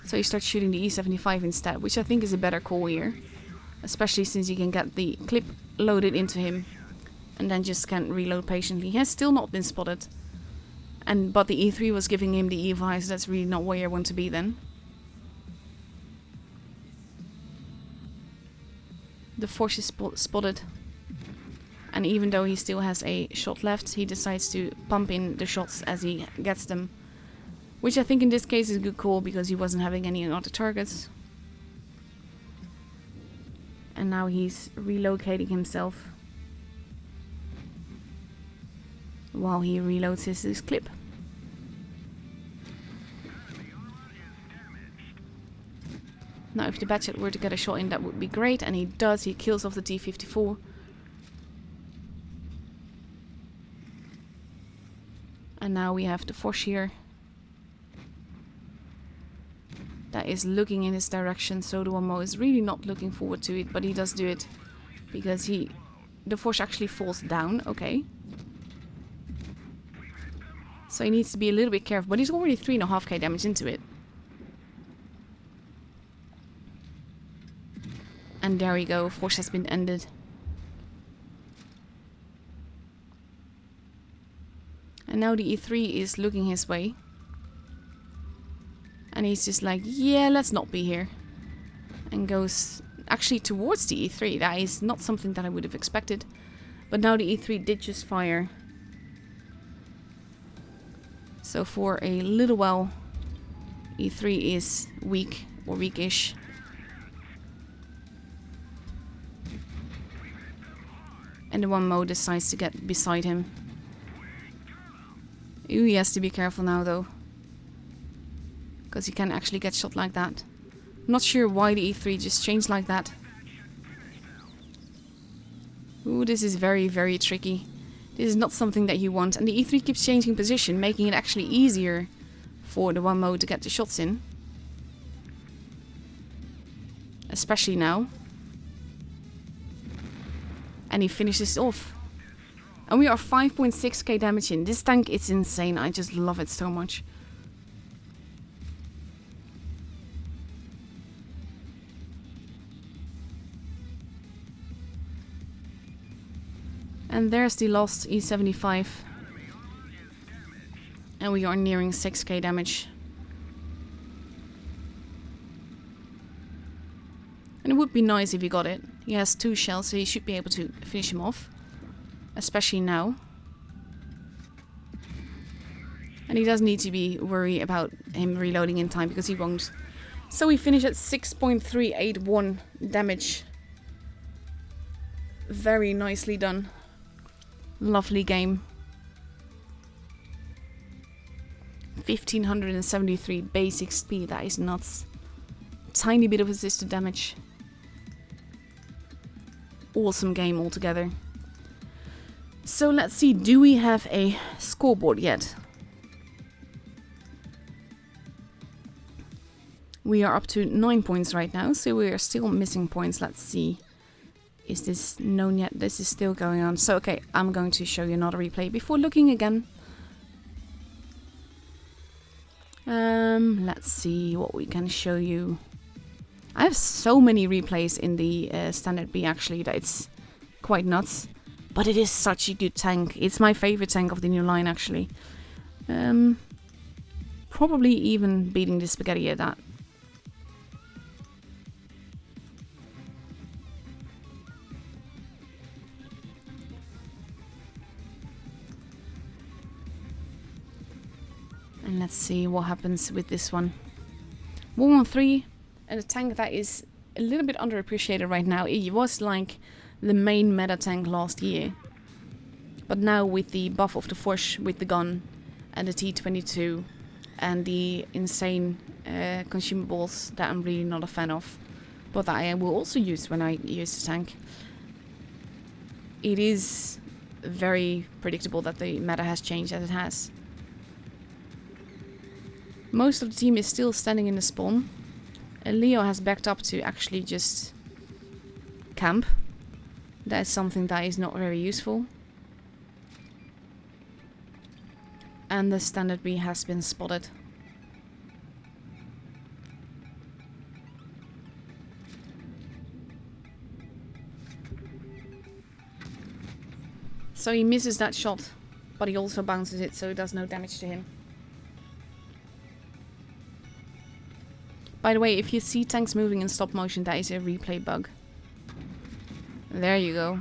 so he starts shooting the E75 instead, which I think is a better call here, especially since you can get the clip loaded into him and then just can't reload patiently. He has still not been spotted. But the E3 was giving him the EVI, so that's really not where you want to be then. The Force is spotted. And even though he still has a shot left, he decides to pump in the shots as he gets them. Which I think in this case is a good call, because he wasn't having any other targets. And now he's relocating himself while he reloads his clip. Now if the Batchet were to get a shot in, that would be great, and he does. He kills off the T-54. And now we have the Foch here. That is looking in his direction, so the Wamo is really not looking forward to it, but he does do it because the Foch actually falls down. Okay. So he needs to be a little bit careful, but he's already 3.5k damage into it. And there we go, Force has been ended. And now the E3 is looking his way. And he's just like, yeah, let's not be here. And goes actually towards the E3. That is not something that I would have expected. But now the E3 did just fire. So for a little while, E3 is weak, or weakish. And the Wamo decides to get beside him. Ooh, he has to be careful now though, because he can actually get shot like that. I'm not sure why the E3 just changed like that. Ooh, this is very, very tricky. This is not something that you want. And the E3 keeps changing position, making it actually easier for the Wamo to get the shots in. Especially now. And he finishes off. And we are 5.6k damage in. This tank is insane. I just love it so much. And there's the last E75. And we are nearing 6k damage. And it would be nice if he got it. He has 2 shells, so he should be able to finish him off. Especially now. And he doesn't need to be worried about him reloading in time, because he won't. So we finish at 6.381 damage. Very nicely done. Lovely game. 1573 basic speed, that is nuts. Tiny bit of assisted damage. Awesome game altogether. So let's see, do we have a scoreboard yet? We are up to 9 points right now, so we are still missing points. Let's see. Is this known yet? This is still going on. So, okay, I'm going to show you another replay before looking again. Let's see what we can show you. I have so many replays in the standard B actually that it's quite nuts. But it is such a good tank. It's my favorite tank of the new line actually. Probably even beating the spaghetti at that. And let's see what happens with this one. 113, and a tank that is a little bit underappreciated right now. It was like the main meta tank last year. But now with the buff of the Force with the gun and the T22 and the insane consumables that I'm really not a fan of, but that I will also use when I use the tank, it is very predictable that the meta has changed as it has. Most of the team is still standing in the spawn. Leo has backed up to actually just camp. That is something that is not very useful. And the standard B has been spotted. So he misses that shot, but he also bounces it, so it does no damage to him. By the way, if you see tanks moving in stop motion, that is a replay bug. There you go.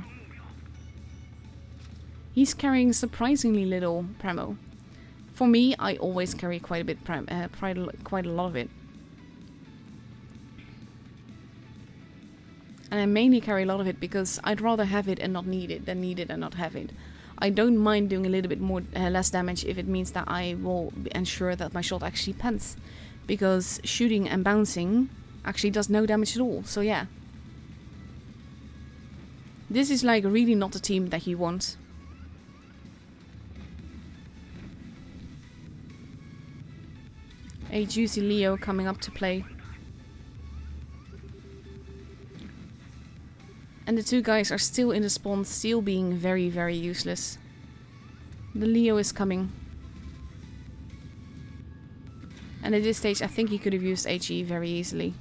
He's carrying surprisingly little premo. For me, I always carry quite a bit, quite a lot of it. And I mainly carry a lot of it because I'd rather have it and not need it than need it and not have it. I don't mind doing a little bit more, less damage if it means that I will ensure that my shot actually pens. Because shooting and bouncing actually does no damage at all, so yeah. This is like really not the team that you want. A juicy Leo coming up to play. And the two guys are still in the spawn, still being very, very useless. The Leo is coming. And at this stage I think he could have used HE very easily.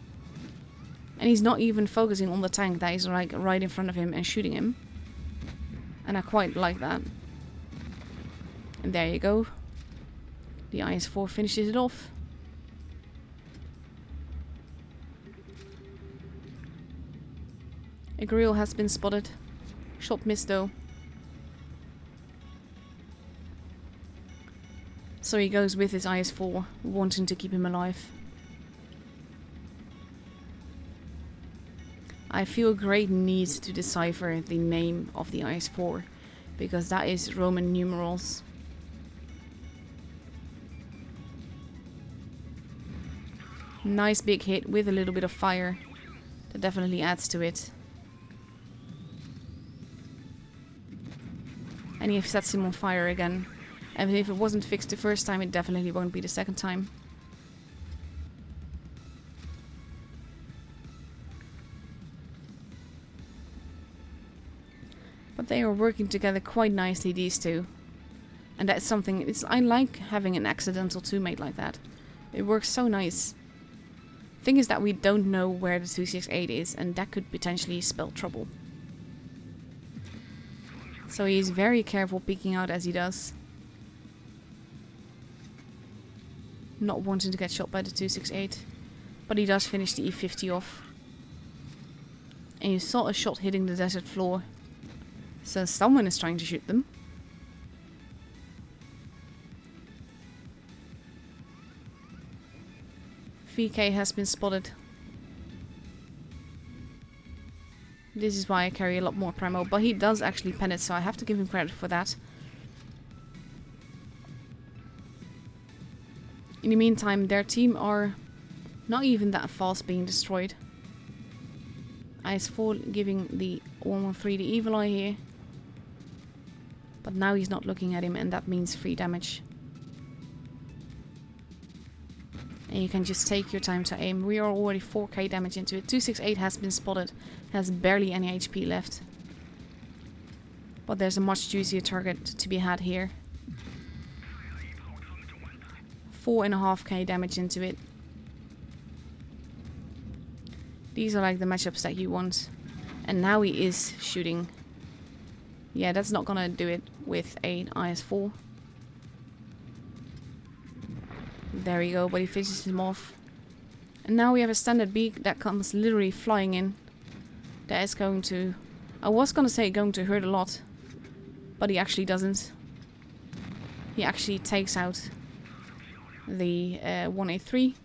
And he's not even focusing on the tank that is like right in front of him and shooting him. And I quite like that. And there you go. The IS-4 finishes it off. A grill has been spotted. Shot missed though. So he goes with his IS-4, wanting to keep him alive. I feel a great need to decipher the name of the IS-4, because that is Roman numerals. Nice big hit with a little bit of fire. That definitely adds to it. And he sets him on fire again. And if it wasn't fixed the first time, it definitely won't be the second time. But they are working together quite nicely, these two. And that's something, I like having an accidental teammate like that. It works so nice. Thing is that we don't know where the 268 is, and that could potentially spell trouble. So he's very careful peeking out as he does. Not wanting to get shot by the 268. But he does finish the E50 off. And you saw a shot hitting the desert floor. So someone is trying to shoot them. VK has been spotted. This is why I carry a lot more primo, but he does actually pen it, so I have to give him credit for that. In the meantime, their team are not even that fast being destroyed. IS-4 giving the 113 the evil eye here. But now he's not looking at him, and that means free damage. And you can just take your time to aim. We are already 4k damage into it. 268 has been spotted. Has barely any HP left. But there's a much juicier target to be had here. 4.5k damage into it. These are like the matchups that you want. And now he is shooting. Yeah, that's not gonna do it with an IS-4. There we go, but he finishes him off. And now we have a standard B that comes literally flying in. That is going to... I was gonna say going to hurt a lot. But he actually doesn't. He actually takes out the 1A3.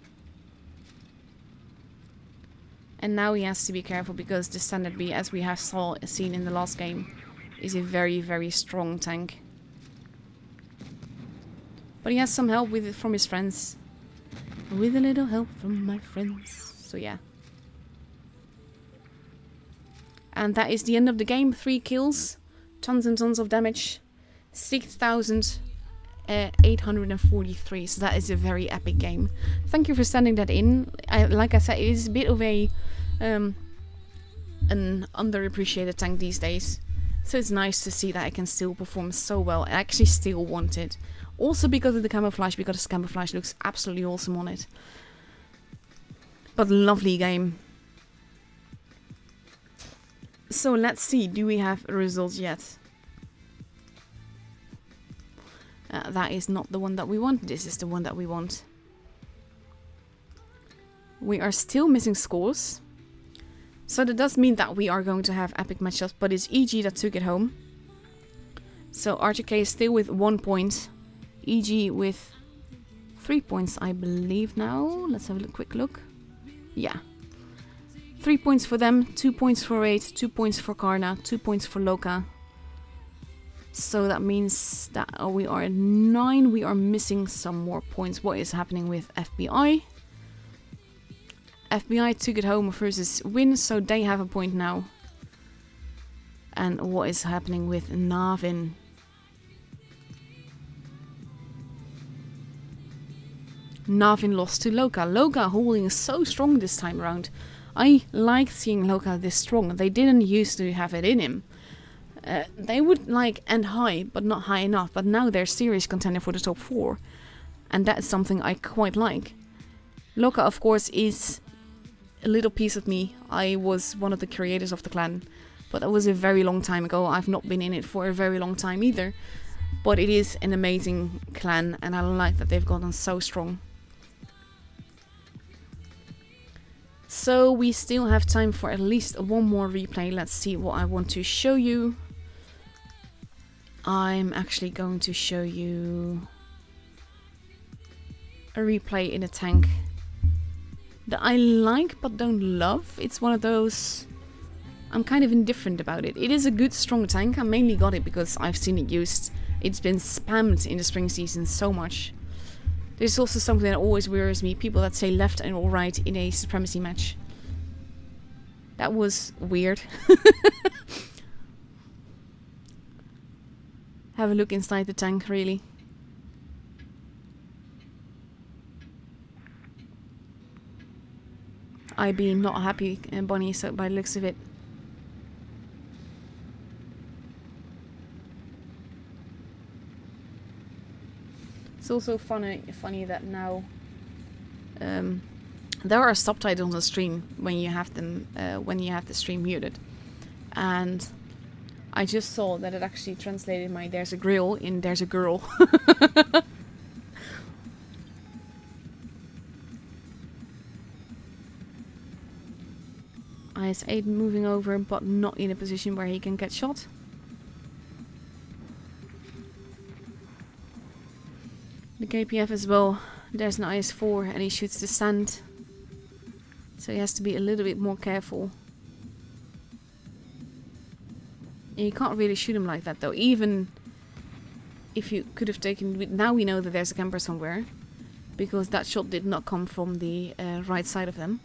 And now he has to be careful because the standard B, as we have seen in the last game, is a very, very strong tank. But he has some help with it from his friends. With a little help from my friends. So yeah. And that is the end of the game. 3 kills. Tons and tons of damage. 6,843. So that is a very epic game. Thank you for sending that in. Like I said, it is a bit of an underappreciated tank these days. So it's nice to see that I can still perform so well. I actually still want it. Also because of the camouflage, because the camouflage looks absolutely awesome on it. But lovely game. So let's see, do we have results yet? That is not the one that we want. This is the one that we want. We are still missing scores. So that does mean that we are going to have epic matchups, but it's EG that took it home. So RTK is still with 1 point. EG with 3 points, I believe now. Let's have a quick look. Yeah. 3 points for them, 2 points for Raid, 2 points for Karna, 2 points for Loka. So that means that we are at 9. We are missing some more points. What is happening with FBI? FBI took it home versus Win, so they have a point now. And what is happening with Navin? Navin lost to Loka. Loka holding so strong this time around. I like seeing Loka this strong. They didn't used to have it in him. They would like end high, but not high enough. But now they're serious contender for the top 4. And that's something I quite like. Loka, of course, is a little piece of me. I was one of the creators of the clan. But that was a very long time ago. I've not been in it for a very long time either. But it is an amazing clan. And I like that they've gotten so strong. So we still have time for at least one more replay. Let's see what I want to show you. I'm actually going to show you a replay in a tank that I like but don't love. It's one of those... I'm kind of indifferent about it. It is a good strong tank. I mainly got it because I've seen it used. It's been spammed in the spring season so much. There's also something that always worries me. People that say left and all right in a supremacy match. That was weird. Have a look inside the tank, really. I be not happy, Bonnie, so by the looks of it. It's also funny that now there are subtitles on the stream when you have them when you have the stream muted, and I just saw that it actually translated my "there's a grill" in "there's a girl." IS-8 moving over, but not in a position where he can get shot. The KPF as well. There's an IS-4 and he shoots the sand. So he has to be a little bit more careful. And you can't really shoot him like that though. Even if you could have taken... Now we know that there's a camper somewhere. Because that shot did not come from the right side of them.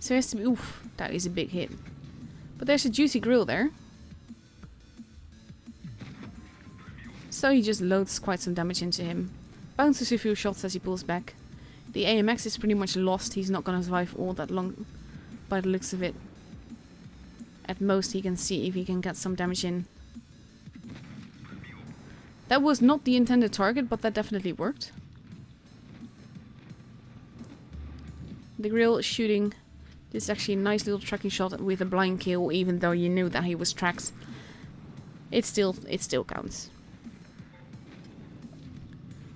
So he has to be... Oof, that is a big hit. But there's a juicy grill there. So he just loads quite some damage into him. Bounces a few shots as he pulls back. The AMX is pretty much lost. He's not going to survive all that long by the looks of it. At most he can see if he can get some damage in. That was not the intended target, but that definitely worked. The grill shooting. This is actually a nice little tracking shot with a blind kill, even though you knew that he was tracked. It still counts.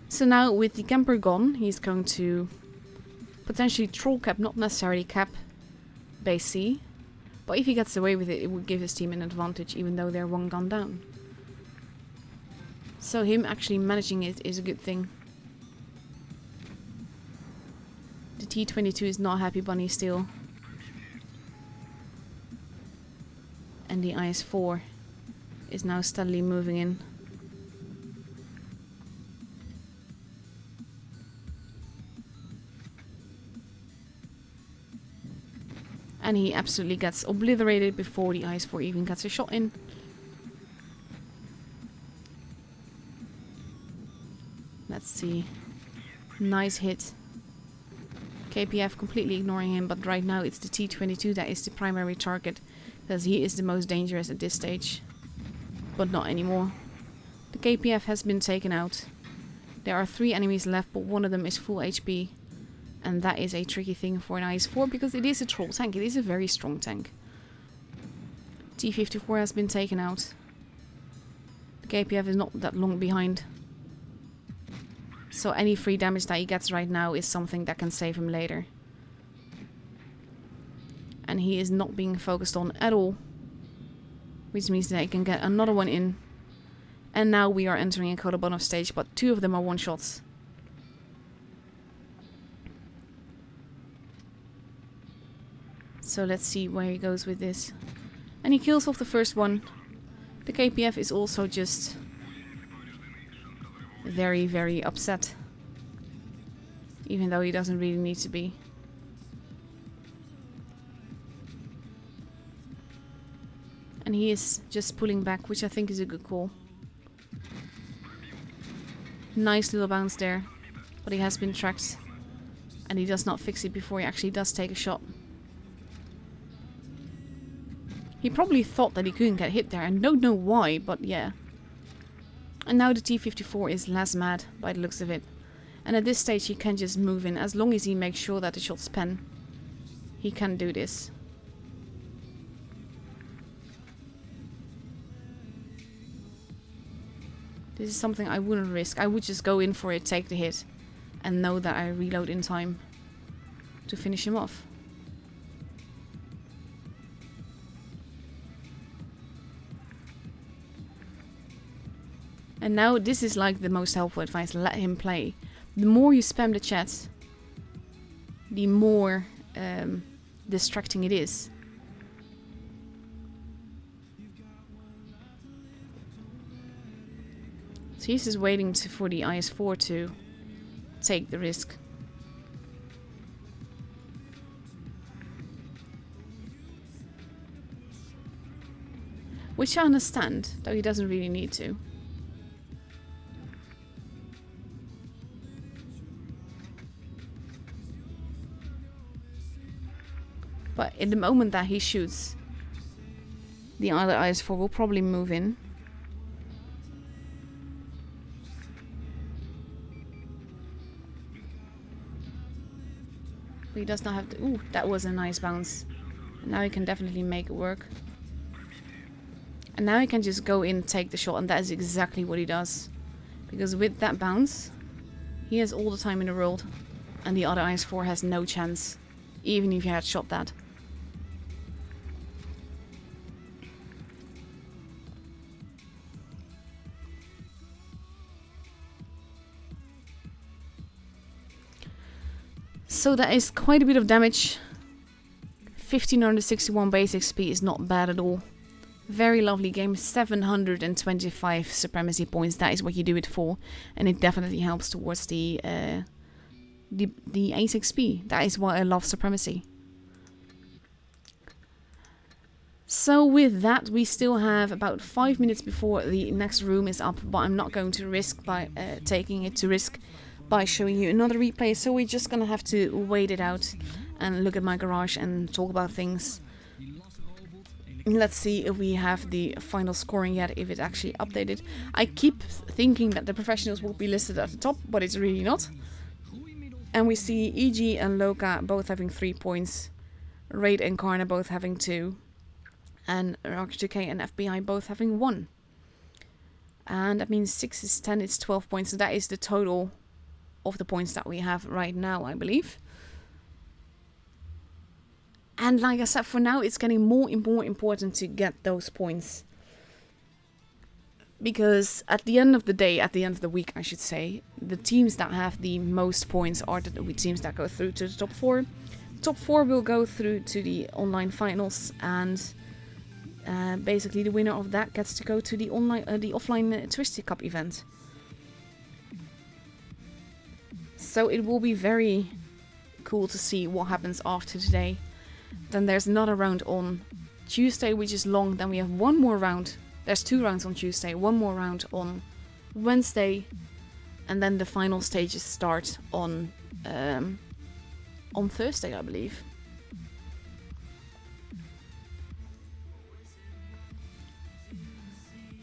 So now with the camper gone, he's going to potentially troll cap, not necessarily cap base C. But if he gets away with it, it would give his team an advantage, even though they're one gun down. So him actually managing it is a good thing. The T-22 is not happy bunny still. And the IS-4 is now steadily moving in. And he absolutely gets obliterated before the IS-4 even gets a shot in. Let's see. Nice hit. KPF completely ignoring him, but right now it's the T-22 that is the primary target, because he is the most dangerous at this stage. But not anymore. The KPF has been taken out. There are 3 enemies left, but one of them is full HP. And that is a tricky thing for an IS-4, because it is a troll tank. It is a very strong tank. T-54 has been taken out. The KPF is not that long behind. So any free damage that he gets right now is something that can save him later. And he is not being focused on at all. Which means that he can get another one in. And now we are entering a Kodobanov stage, but 2 of them are one-shots. So let's see where he goes with this. And he kills off the first one. The KPF is also just very, very upset. Even though he doesn't really need to be. And he is just pulling back, which I think is a good call. Nice little bounce there. But he has been tracked. And he does not fix it before he actually does take a shot. He probably thought that he couldn't get hit there, and don't know why, but yeah. And now the T-54 is less mad, by the looks of it. And at this stage he can just move in, as long as he makes sure that the shots pen. He can do this. This is something I wouldn't risk. I would just go in for it, take the hit, and know that I reload in time to finish him off. And now this is like the most helpful advice, let him play. The more you spam the chat, the more distracting it is. So he's just waiting for the IS-4 to take the risk. Which I understand, though he doesn't really need to. But in the moment that he shoots, the other IS-4 will probably move in. But he does not have to... Ooh, that was a nice bounce. And now he can definitely make it work. And now he can just go in and take the shot, and that is exactly what he does. Because with that bounce, he has all the time in the world. And the other IS-4 has no chance, even if he had shot that. So that is quite a bit of damage. 1561 base XP is not bad at all. Very lovely game. 725 supremacy points. That is what you do it for, and it definitely helps towards the ace XP. That is why I love supremacy. So with that, we still have about 5 minutes before the next room is up, but I'm not going to risk by taking it to risk by showing you another replay, so we're just gonna have to wait it out and look at my garage and talk about things. Let's see if we have the final scoring yet, if it's actually updated. I keep thinking that the professionals will be listed at the top, but it's really not. And we see EG and Loka both having 3 points, Raid and Karna both having 2, and R2K and FBI both having 1. And that means 6 is 10, it's 12 points. So that is the total of the points that we have right now, I believe. And like I said, for now, it's getting more and more important to get those points. Because at the end of the day, at the end of the week, I should say, the teams that have the most points are the teams that go through to the top 4. Top 4 will go through to the online finals, and basically the winner of that gets to go to the offline Twisty Cup event. So it will be very cool to see what happens after today. Then there's another round on Tuesday, which is long. Then we have one more round. There's 2 rounds on Tuesday, one more round on Wednesday, and then the final stages start on Thursday, I believe.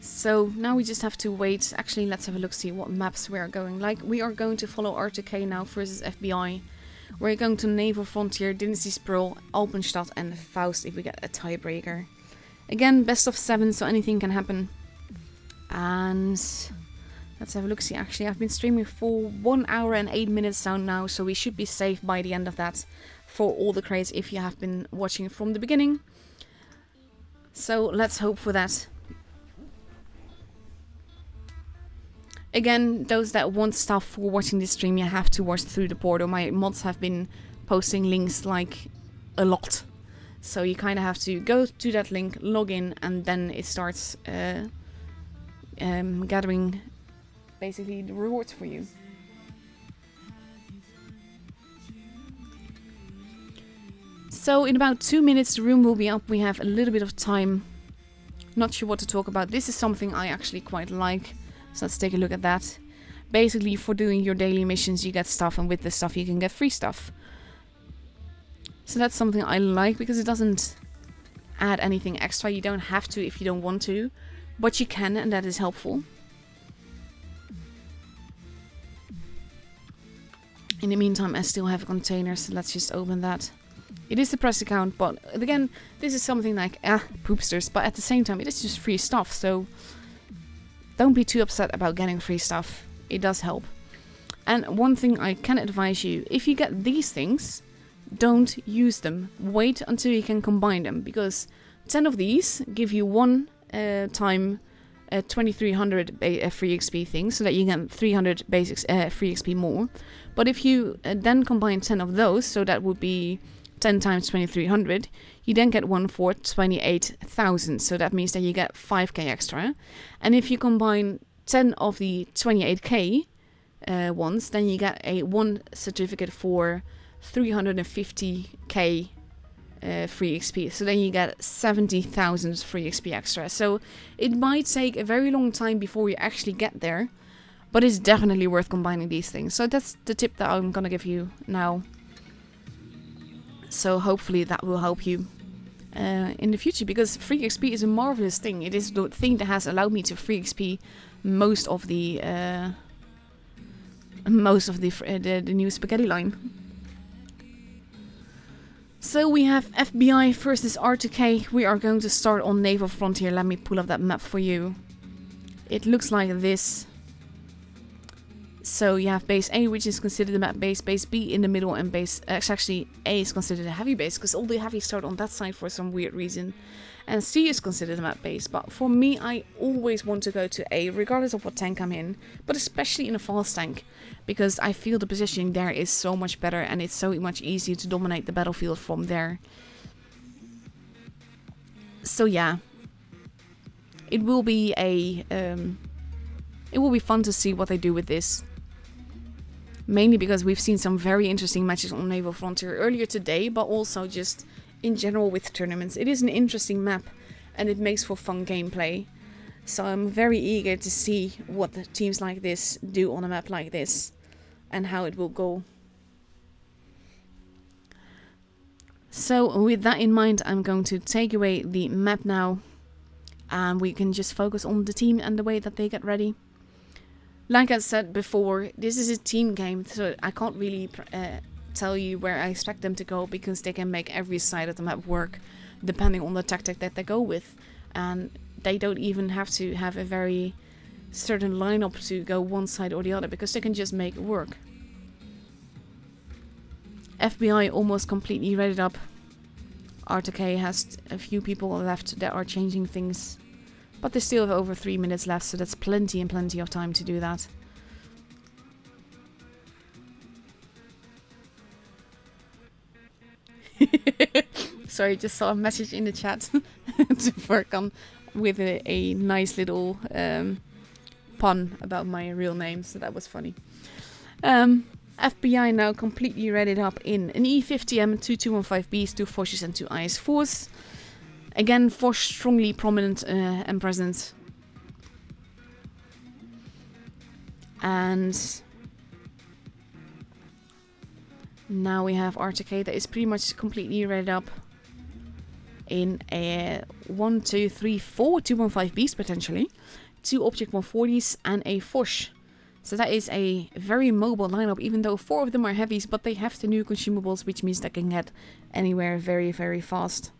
So now we just have to wait. Actually, let's have a look, see what maps we are going. Like, we are going to follow R2K now versus FBI. We're going to Naval Frontier, Dynasty Sprul, Alpenstadt and Faust if we get a tiebreaker. Again, best of 7, so anything can happen. And let's have a look, see. Actually, I've been streaming for 1 hour and 8 minutes now, so we should be safe by the end of that for all the crates if you have been watching from the beginning. So let's hope for that. Again, those that want stuff for watching this stream, you have to watch through the portal. My mods have been posting links like a lot. So you kind of have to go to that link, log in, and then it starts gathering basically the rewards for you. So in about 2 minutes the room will be up. We have a little bit of time. Not sure what to talk about. This is something I actually quite like. So let's take a look at that. Basically, for doing your daily missions, you get stuff, and with the stuff you can get free stuff. So that's something I like, because it doesn't add anything extra. You don't have to if you don't want to, but you can, and that is helpful. In the meantime, I still have a container, so let's just open that. It is the press account, but again, this is something like, poopsters, but at the same time, it is just free stuff, so don't be too upset about getting free stuff. It does help. And one thing I can advise you, if you get these things, don't use them. Wait until you can combine them, because 10 of these give you one time 2300 free XP things, so that you get 300 basics free XP more. But if you then combine 10 of those, so that would be 10 times 2300, you then get one for 28,000, so that means that you get 5k extra. And if you combine 10 of the 28k ones, then you get one certificate for 350k free XP, so then you get 70,000 free XP extra. So it might take a very long time before you actually get there, but it's definitely worth combining these things. So that's the tip that I'm gonna give you now. So hopefully that will help you in the future, because free XP is a marvelous thing. It is the thing that has allowed me to free XP most of the new spaghetti line. So we have FBI versus R2K. We are going to start on Naval Frontier. Let me pull up that map for you. It looks like this. So you have base A, which is considered the map base, base B in the middle, and base... actually, A is considered a heavy base, because all the heavy start on that side for some weird reason. And C is considered the map base, but for me, I always want to go to A, regardless of what tank I'm in, but especially in a fast tank, because I feel the positioning there is so much better, and it's so much easier to dominate the battlefield from there. So yeah, it will be fun to see what they do with this. Mainly because we've seen some very interesting matches on Naval Frontier earlier today, but also just in general with tournaments. It is an interesting map, and it makes for fun gameplay. So I'm very eager to see what the teams like this do on a map like this, and how it will go. So with that in mind, I'm going to take away the map now, and we can just focus on the team and the way that they get ready. Like I said before, this is a team game, so I can't really tell you where I expect them to go, because they can make every side of the map work depending on the tactic that they go with, and they don't even have to have a very certain lineup to go one side or the other, because they can just make it work. FBI almost completely readied up. RTK has a few people left that are changing things, but they still have over 3 minutes left, so that's plenty and plenty of time to do that. Sorry, just saw a message in the chat to work on with a nice little pun about my real name, so that was funny. FBI now completely readied up in an E50M, 2 215Bs, 2 Foshes and 2 IS4s. Again, Fosh strongly prominent and present. And now we have RTK that is pretty much completely readied up in a 1, 2, 3, 4 215Bs potentially, 2 Object 140s and a Fosh. So that is a very mobile lineup, even though 4 of them are heavies, but they have the new consumables, which means they can get anywhere very, very fast.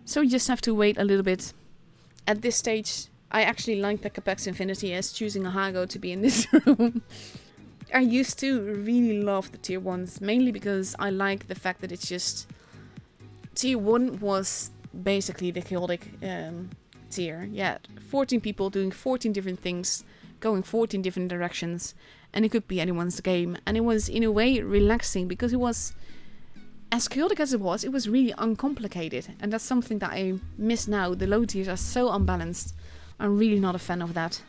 So we just have to wait a little bit. At this stage, I actually like the Capex Infinity as choosing a Hago to be in this room. I used to really love the tier 1s, mainly because I like the fact that it's just... Tier 1 was basically the chaotic tier. Yeah, 14 people doing 14 different things, going 14 different directions, and it could be anyone's game. And it was, in a way, relaxing, because it was... As chaotic as it was really uncomplicated. And that's something that I miss now. The low tiers are so unbalanced. I'm really not a fan of that.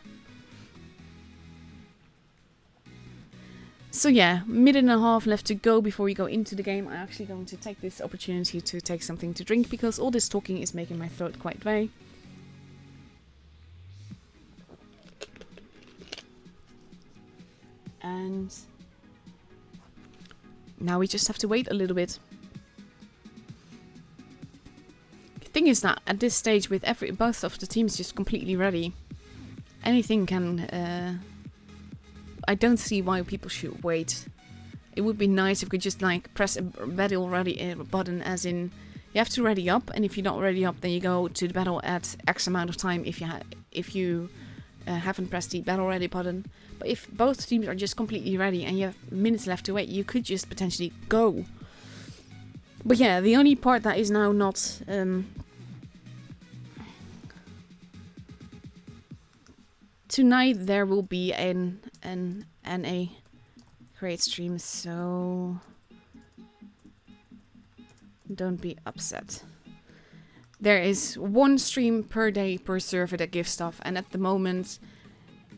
So yeah, minute and a half left to go before we go into the game. I'm actually going to take this opportunity to take something to drink, because all this talking is making my throat quite dry. And now we just have to wait a little bit. The thing is that at this stage, with both of the teams just completely ready, anything can... I don't see why people should wait. It would be nice if we could just like press a battle ready button, as in you have to ready up, and if you're not ready up, then you go to the battle at X amount of time if you haven't pressed the battle ready button. But if both teams are just completely ready and you have minutes left to wait, you could just potentially go. But yeah, the only part that is now not... Tonight there will be an NA create stream, so don't be upset. There is 1 stream per day per server that gives stuff, and at the moment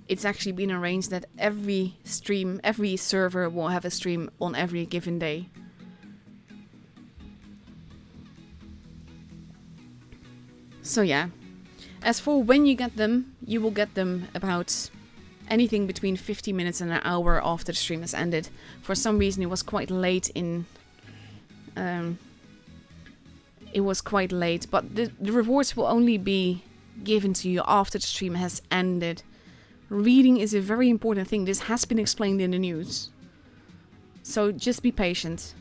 it's actually been arranged that every server will have a stream on every given day. So yeah. As for when you get them, you will get them about anything between 50 minutes and an hour after the stream has ended. For some reason, it was quite late in... it was quite late, but the rewards will only be given to you after the stream has ended. Reading is a very important thing. This has been explained in the news. So just be patient.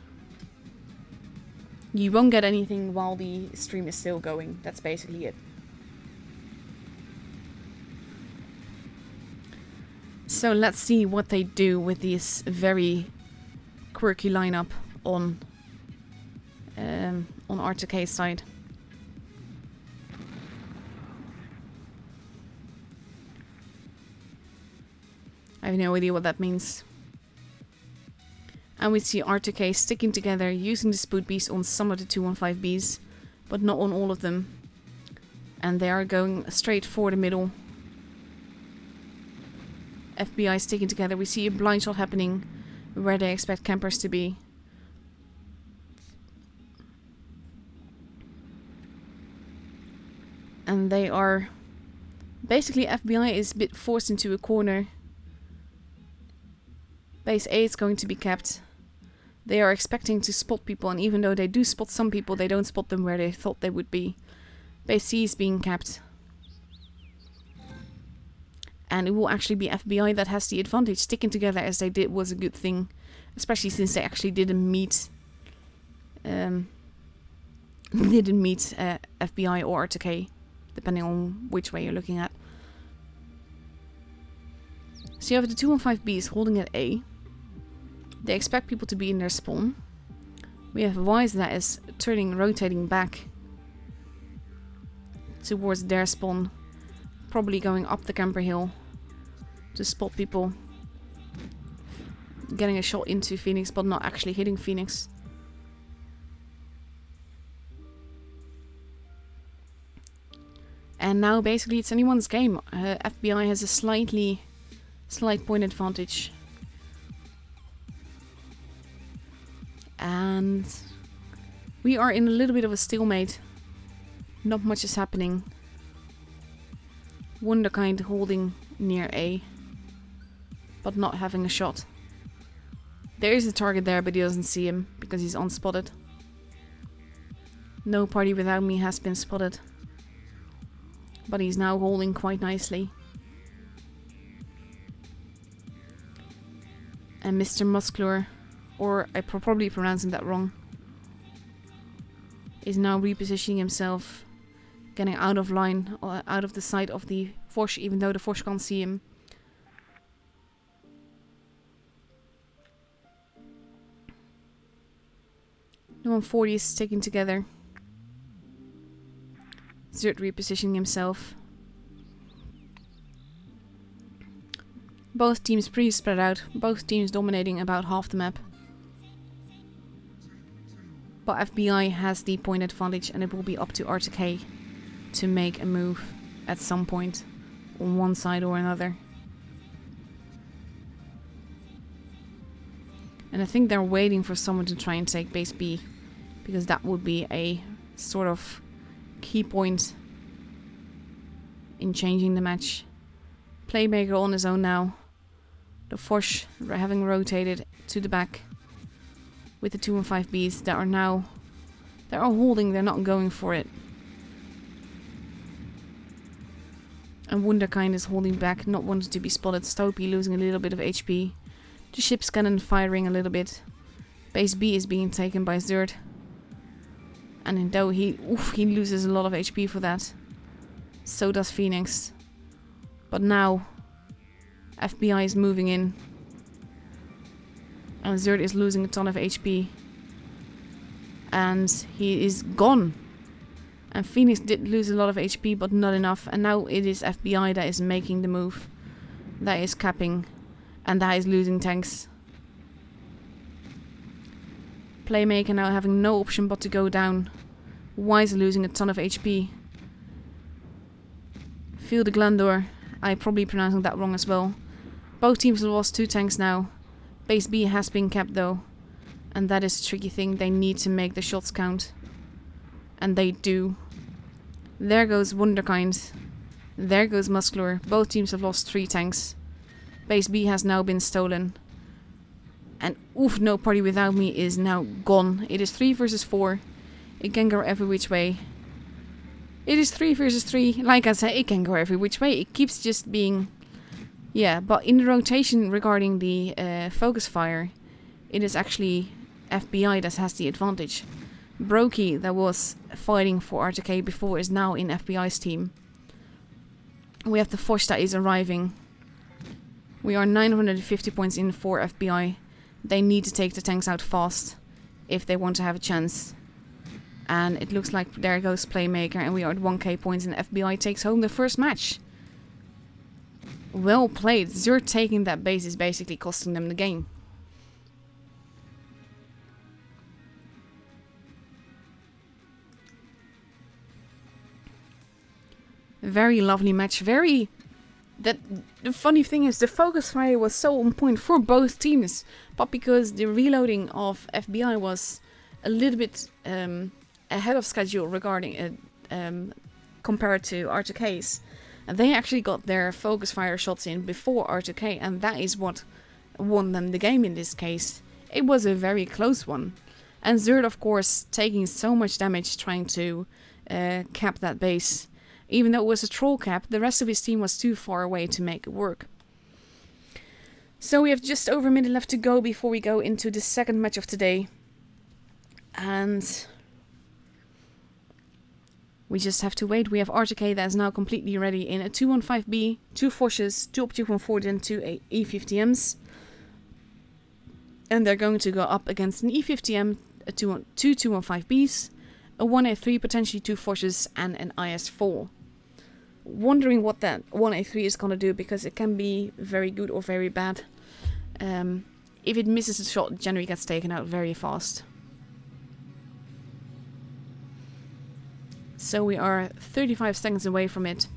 You won't get anything while the stream is still going. That's basically it. So let's see what they do with this very quirky lineup on RTK's side. I have no idea what that means. And we see RTK sticking together, using the Spoot Beast on some of the 215Bs, but not on all of them. And they are going straight for the middle. FBI sticking together. We see a blind shot happening where they expect campers to be. And they are... Basically, FBI is a bit forced into a corner. Base A is going to be kept. They are expecting to spot people, and even though they do spot some people, they don't spot them where they thought they would be. Base C is being kept. And it will actually be FBI that has the advantage. Sticking together as they did was a good thing. Especially since they actually didn't meet FBI or RTK, depending on which way you're looking at. So you have the 215Bs holding at A. They expect people to be in their spawn. We have Ys that is rotating back towards their spawn, probably going up the camper hill to spot people, getting a shot into Phoenix but not actually hitting Phoenix. And now basically it's anyone's game. FBI has a slight point advantage. And we are in a little bit of a stalemate. Not much is happening. Wunderkind holding near A, but not having a shot. There is a target there, but he doesn't see him because he's unspotted. No party without me has been spotted, but he's now holding quite nicely. And Mr. Muscular, or I'm probably pronouncing that wrong, is now repositioning himself, getting out of line, out of the sight of the Foch, even though the Foch can't see him. No 140 is sticking together. Zert repositioning himself. Both teams pretty spread out, both teams dominating about half the map. But FBI has the point advantage, and it will be up to RTK to make a move at some point on one side or another. And I think they're waiting for someone to try and take base B, because that would be a sort of key point in changing the match. Playmaker on his own now. The Foch having rotated to the back with the 215Bs that are now, they are holding, they're not going for it. And Wunderkind is holding back, not wanting to be spotted. Stopey losing a little bit of HP. The ship's cannon firing a little bit. Base B is being taken by Zerd. And though he loses a lot of HP for that. So does Phoenix. But now FBI is moving in. And Zerd is losing a ton of HP. And he is gone. And Phoenix did lose a lot of HP, but not enough. And now it is FBI that is making the move. That is capping. And that is losing tanks. Playmaker now having no option but to go down. Wise losing a ton of HP. Feel the Glandor. I'm probably pronouncing that wrong as well. Both teams have lost 2 tanks now. Base B has been kept though. And that is a tricky thing. They need to make the shots count. And they do. There goes Wunderkind. There goes Muscular. Both teams have lost 3 tanks. Base B has now been stolen. And no party without me is now gone. It is 3 versus 4. It can go every which way. It is 3 versus 3. Like I said, it can go every which way. It keeps just being... Yeah, but in the rotation regarding the focus fire, it is actually FBI that has the advantage. Brokey, that was fighting for RTK before, is now in FBI's team. We have the Foch that is arriving. We are 950 points in for FBI. They need to take the tanks out fast if they want to have a chance. And it looks like there goes Playmaker, and we are at 1k points, and FBI takes home the first match. Well played. Zerd taking that base is basically costing them the game. Very lovely match. The funny thing is the focus fire was so on point for both teams, but because the reloading of FBI was a little bit ahead of schedule regarding compared to RTK's, and they actually got their focus fire shots in before RTK, and that is what won them the game in this case. It was a very close one. And Zerd, of course, taking so much damage trying to cap that base. Even though it was a troll cap, the rest of his team was too far away to make it work. So we have just over a minute left to go before we go into the second match of today. And we just have to wait. We have RTK that is now completely ready in a 215B, 2 Foshes, 2 Object 140 and 2 E50Ms. And they're going to go up against an E50M, two 215Bs, a 1A3, potentially 2 Foshes and an IS4. Wondering what that 1A3 is going to do, because it can be very good or very bad. If it misses a shot, it generally gets taken out very fast. So we are 35 seconds away from it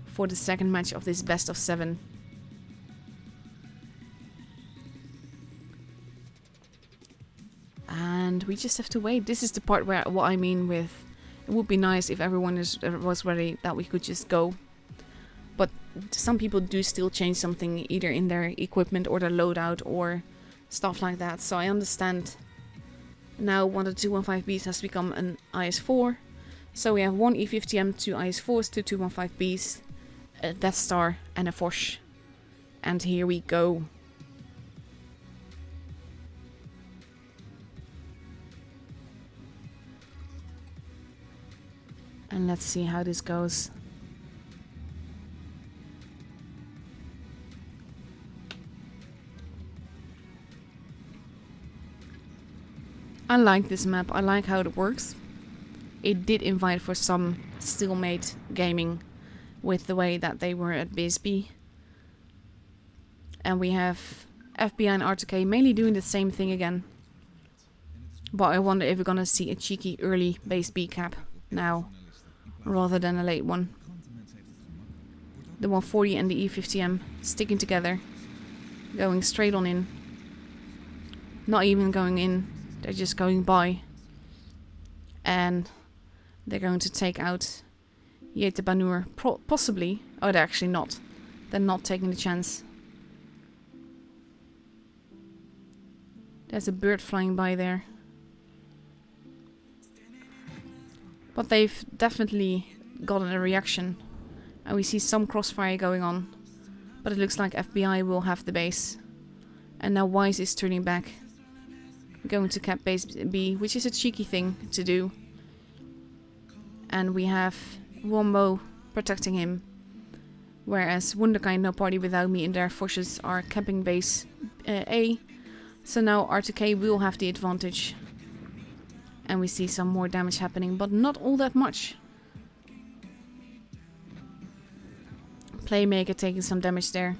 for the second match of this best of 7. And we just have to wait. This is the part where what I mean with it would be nice if everyone was ready, that we could just go. But some people do still change something either in their equipment or their loadout or stuff like that. So I understand. Now one of the 215Bs has become an IS4. So we have 1 E50M, 2 IS4s, 2 215Bs, a Death Star and a Foch. And here we go. And let's see how this goes. I like this map. I like how it works. It did invite for some stalemate gaming with the way that they were at base B. And we have FBI and RTK mainly doing the same thing again. But I wonder if we're gonna see a cheeky early base B cap now, rather than a late one. The 140 and the E50M sticking together, going straight on in. Not even going in, they're just going by. And they're going to take out Yete Banur, possibly. Oh, they're actually not. They're not taking the chance. There's a bird flying by there. But they've definitely gotten a reaction. And we see some crossfire going on. But it looks like FBI will have the base. And now Wise is turning back. Going to cap base B, which is a cheeky thing to do. And we have Wombo protecting him. Whereas Wunderkind, No Party Without Me, and their Foshes are capping base A. So now RTK will have the advantage. And we see some more damage happening, but not all that much. Playmaker taking some damage there.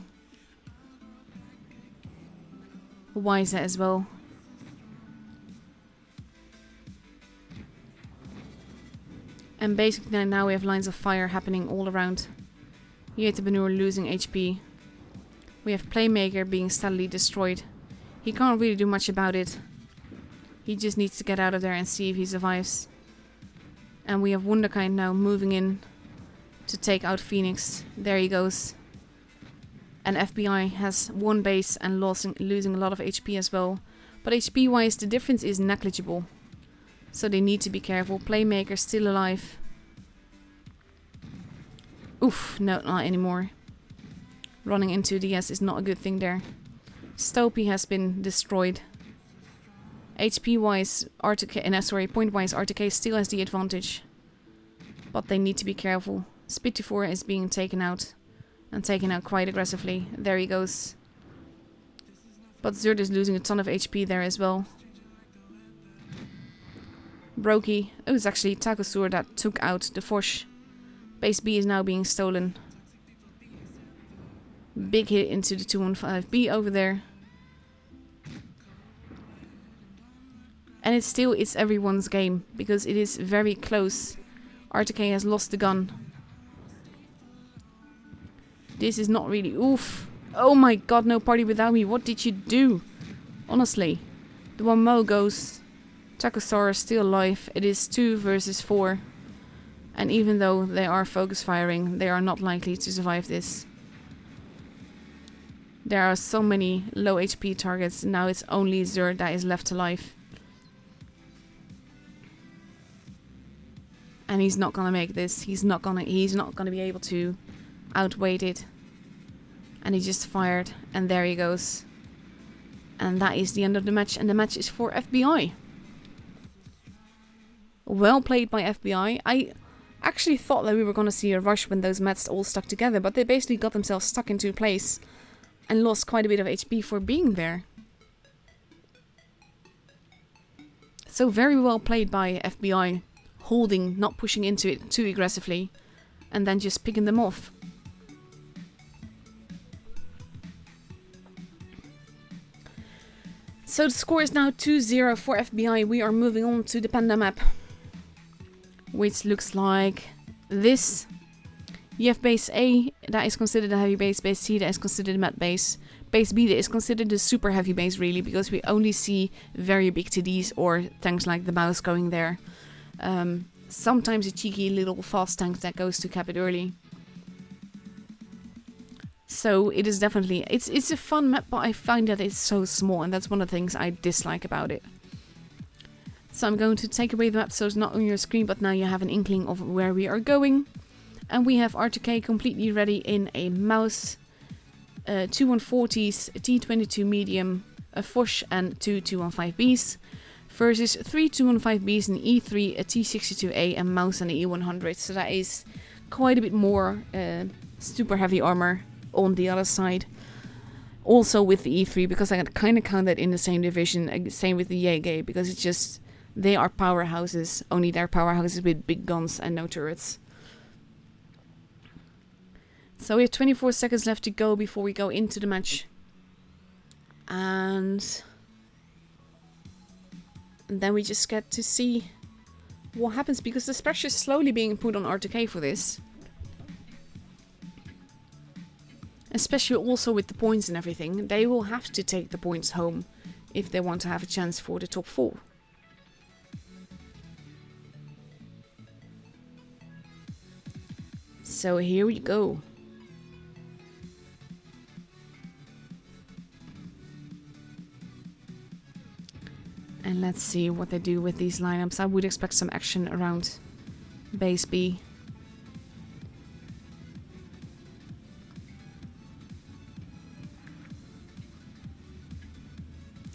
Wise as well. And basically now we have lines of fire happening all around. Yete Banur losing HP. We have Playmaker being steadily destroyed. He can't really do much about it. He just needs to get out of there and see if he survives. And we have Wunderkind now moving in to take out Phoenix. There he goes. And FBI has one base and losing a lot of HP as well. But HP wise the difference is negligible. So they need to be careful. Playmaker still alive. Oof, no, not anymore. Running into DS is not a good thing there. Stopey has been destroyed. HP wise, point wise, RTK still has the advantage. But they need to be careful. Spitty4 is being taken out. And taken out quite aggressively. There he goes. But Zerd is losing a ton of HP there as well. Brokey. It was actually Takosur that took out the Foch. Base B is now being stolen. Big hit into the 215B over there. And it's everyone's game, because it is very close. RTK has lost the gun. This is not really... Oof. Oh my god, No Party Without Me. What did you do? Honestly. The one Mo goes. Takosar is still alive. It is 2 versus 4. And even though they are focus firing, they are not likely to survive this. There are so many low HP targets. Now it's only Zerd that is left alive. And he's not gonna make this. He's not gonna be able to outweight it. And he just fired, and there he goes. And that is the end of the match, and the match is for FBI. Well played by FBI. I actually thought that we were gonna see a rush when those mats all stuck together, but they basically got themselves stuck into place and lost quite a bit of HP for being there. So very well played by FBI. Holding, not pushing into it too aggressively, and then just picking them off. So the score is now 2-0 for FBI. We are moving on to the Panda map, which looks like this. You have base A, that is considered a heavy base. Base C, that is considered a mat base. Base B, that is considered a super heavy base, really, because we only see very big TDs or tanks like the mouse going there. Sometimes a cheeky little fast tank that goes to cap it early. So it is definitely, it's a fun map, but I find that it's so small, and that's one of the things I dislike about it. So I'm going to take away the map so it's not on your screen, but now you have an inkling of where we are going. And we have R2K completely ready in a mouse, 2 140s, a T22 medium, a Foch and 2 215Bs. Versus 3 215Bs, an E3, a T62A, a mouse and an E100. So that is quite a bit more super heavy armor on the other side. Also with the E3, because I kind of count that in the same division. Same with the Jaeger, because it's just, they are powerhouses. Only they're powerhouses with big guns and no turrets. So we have 24 seconds left to go before we go into the match. And then we just get to see what happens, because the pressure is slowly being put on R2K for this. Especially also with the points and everything. They will have to take the points home if they want to have a chance for the top 4. So here we go. And let's see what they do with these lineups. I would expect some action around base B.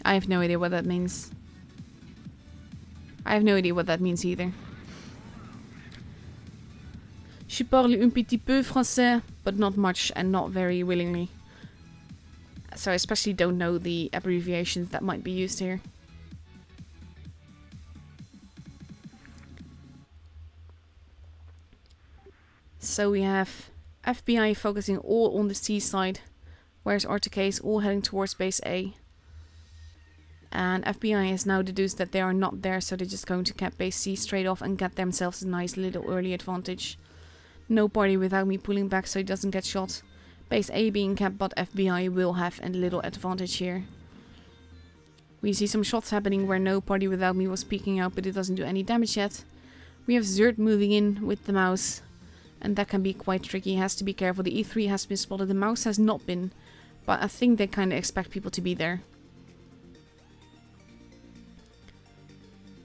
I have no idea what that means. I have no idea what that means either. Je parle un petit peu français, but not much and not very willingly. So I especially don't know the abbreviations that might be used here. So we have FBI focusing all on the C side, whereas R2K is all heading towards base A. And FBI has now deduced that they are not there, so they're just going to cap base C straight off and get themselves a nice little early advantage. No party without me pulling back so he doesn't get shot. Base A being capped, but FBI will have a little advantage here. We see some shots happening where no party without me was peeking out, but it doesn't do any damage yet. We have Zerd moving in with the mouse, and that can be quite tricky. He has to be careful. The E3 has been spotted, the mouse has not been, but I think they kind of expect people to be there.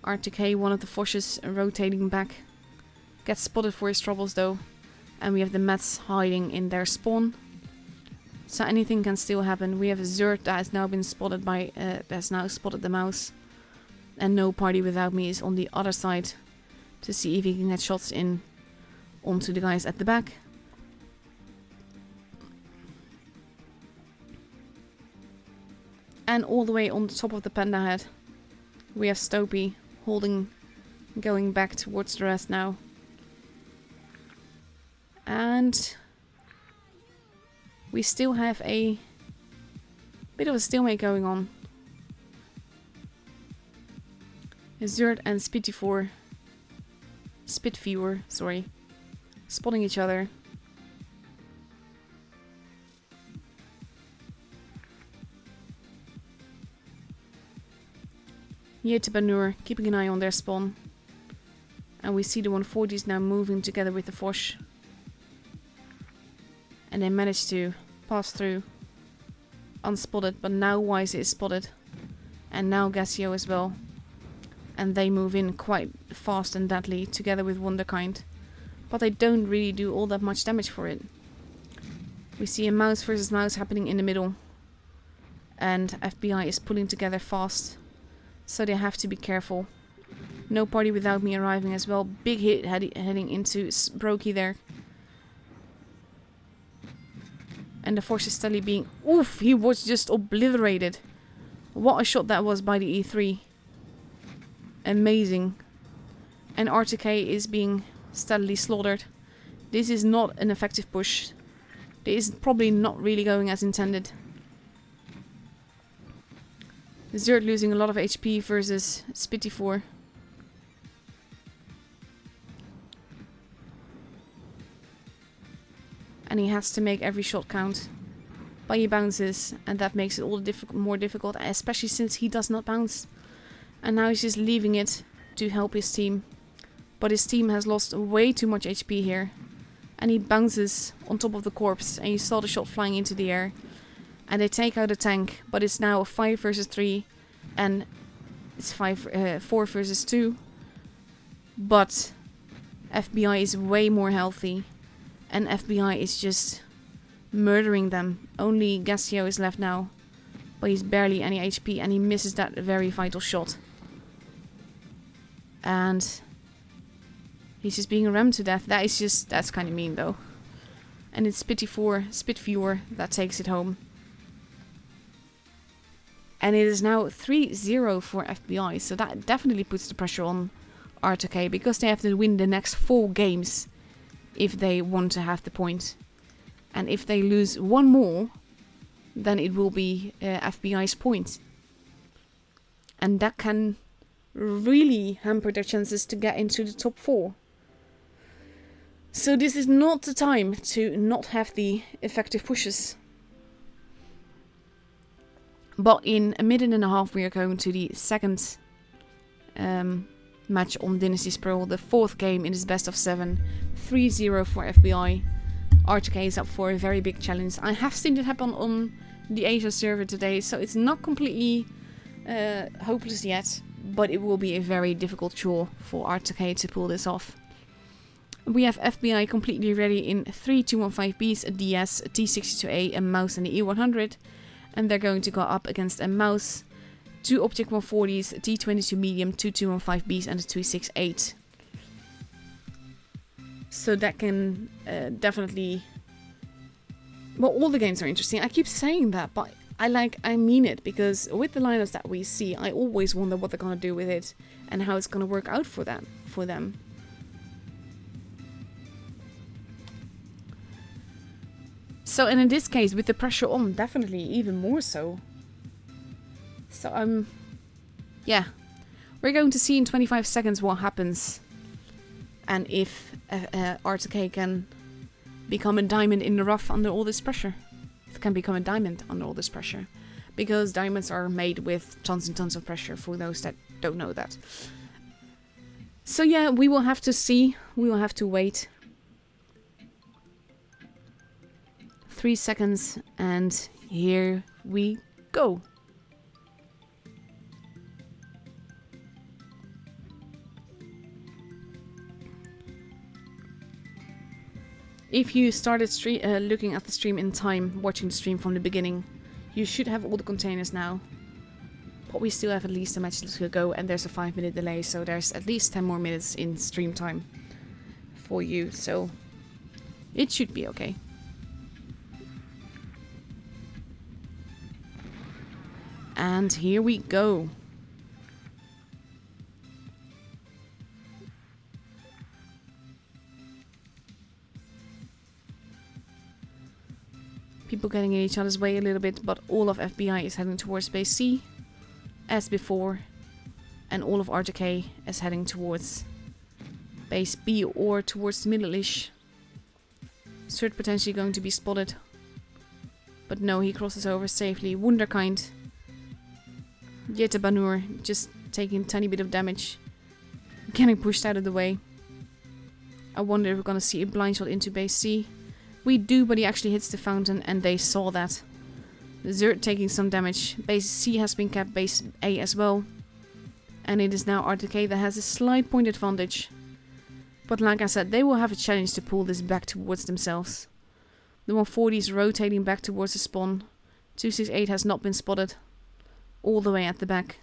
R2K, one of the Foches, rotating back. Gets spotted for his troubles though. And we have the Mets hiding in their spawn. So anything can still happen. We have a Zerd that has now been spotted by, has now spotted the mouse. And no party without me is on the other side to see if he can get shots in onto the guys at the back. And all the way on the top of the panda head, we have Stopey holding, going back towards the rest now. And we still have a bit of a stalemate going on. Zerd and Spitfire, sorry, spotting each other. Yetebanur keeping an eye on their spawn. And we see the 140s now moving together with the Foch. And they managed to pass through. unspotted, but now Wise is spotted. And now Gassio as well. And they move in quite fast and deadly together with Wonderkind. But they don't really do all that much damage for it. We see a mouse versus mouse happening in the middle. And FBI is pulling together fast. So they have to be careful. No party without me arriving as well. Big hit heading into Brokey there. And the force is steadily being... Oof! He was just obliterated. What a shot that was by the E3. Amazing. And RTK is being steadily slaughtered. This is not an effective push. This is probably not really going as intended. Zerd losing a lot of HP versus Spitty4. And he has to make every shot count. But he bounces, and that makes it all more difficult, especially since he does not bounce. And now he's just leaving it to help his team. But his team has lost way too much HP here. And he bounces on top of the corpse, and you saw the shot flying into the air. And they take out a tank, but it's now 5 versus 3, and it's 4 versus 2. But FBI is way more healthy, and FBI is just murdering them. Only Gassio is left now, but he's barely any HP, and he misses that very vital shot. And he's just being rammed to death. That's kind of mean though. And it's Spitfire that takes it home. And it is now 3-0 for FBI, so that definitely puts the pressure on RTK, because they have to win the next 4 games if they want to have the point. And if they lose one more, then it will be FBI's point. And that can really hamper their chances to get into the top 4. So this is not the time to not have the effective pushes. But in a minute and a half we are going to the second match on Dynasty's Pearl. The 4th game in this best of 7. 3-0 for FBI. RTK is up for a very big challenge. I have seen it happen on the Asia server today, so it's not completely hopeless yet. But it will be a very difficult chore for RTK to pull this off. We have FBI completely ready in 3 215Bs, a DS, a T62A, a mouse and the E100. And they're going to go up against a mouse, 2 Object 140s, a T22 medium, 2 215Bs and a 268. So that can definitely... Well, all the games are interesting. I keep saying that, but I mean it, because with the lineups that we see, I always wonder what they're going to do with it and how it's going to work out for them. So, and in this case, with the pressure on, definitely even more so. So, yeah. We're going to see in 25 seconds what happens. And if RTK can become a diamond in the rough under all this pressure. It can become a diamond under all this pressure. Because diamonds are made with tons and tons of pressure, for those that don't know that. So yeah, we will have to see. We will have to wait. 3 seconds, and here we go. If you started looking at the stream in time, watching the stream from the beginning, you should have all the containers now. But we still have at least a match to go, and there's a 5-minute delay, so there's at least 10 more minutes in stream time for you, so it should be okay. And here we go. People getting in each other's way a little bit, but all of FBI is heading towards base C, as before, and all of RTK is heading towards base B or towards the middle-ish. Cert potentially going to be spotted, but no, he crosses over safely. Wunderkind. Jette Banur just taking a tiny bit of damage, getting pushed out of the way. I wonder if we're gonna see a blind shot into base C. We do, but he actually hits the fountain, and they saw that. Zerd taking some damage. Base C has been kept, base A as well. And it is now RTK that has a slight point advantage. But like I said, they will have a challenge to pull this back towards themselves. The 140 is rotating back towards the spawn. 268 has not been spotted. All the way at the back.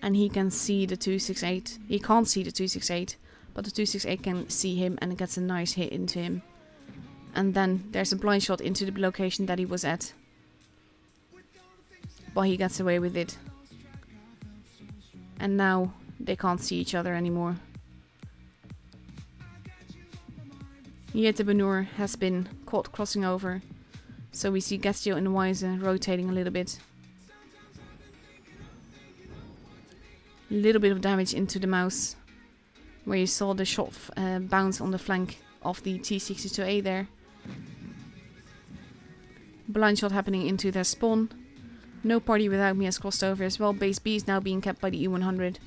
And he can see the 268. He can't see the 268. But the 268 can see him and gets a nice hit into him. And then there's a blind shot into the location that he was at. But he gets away with it. And now they can't see each other anymore. Yetebanur has been caught crossing over. So we see Gastio and Wise rotating a little bit. A little bit of damage into the mouse. Where you saw the shot bounce on the flank of the T62A there. Blind shot happening into their spawn. No party without me has crossed over as well. Base B is now being kept by the E100.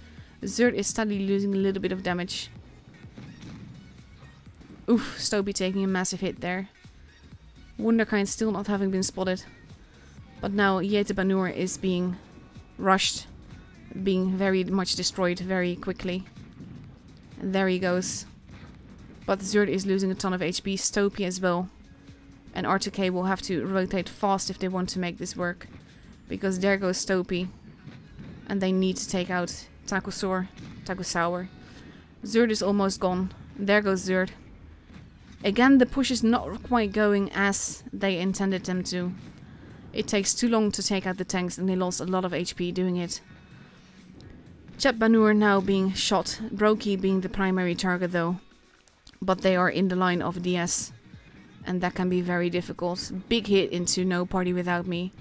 Zerd is steadily losing a little bit of damage. Oof, Stopey taking a massive hit there. Wunderkind still not having been spotted. But now Yetebanur is being rushed. Being very much destroyed very quickly. And there he goes. But Zerd is losing a ton of HP. Stopey as well. And RTK will have to rotate fast if they want to make this work. Because there goes Stopey. And they need to take out Takosaur. Zerd is almost gone. There goes Zerd. Again, the push is not quite going as they intended them to. It takes too long to take out the tanks and they lost a lot of HP doing it. Chetbanur now being shot. Brokey being the primary target though. But they are in the line of DS. And that can be very difficult. Big hit into No Party Without Me.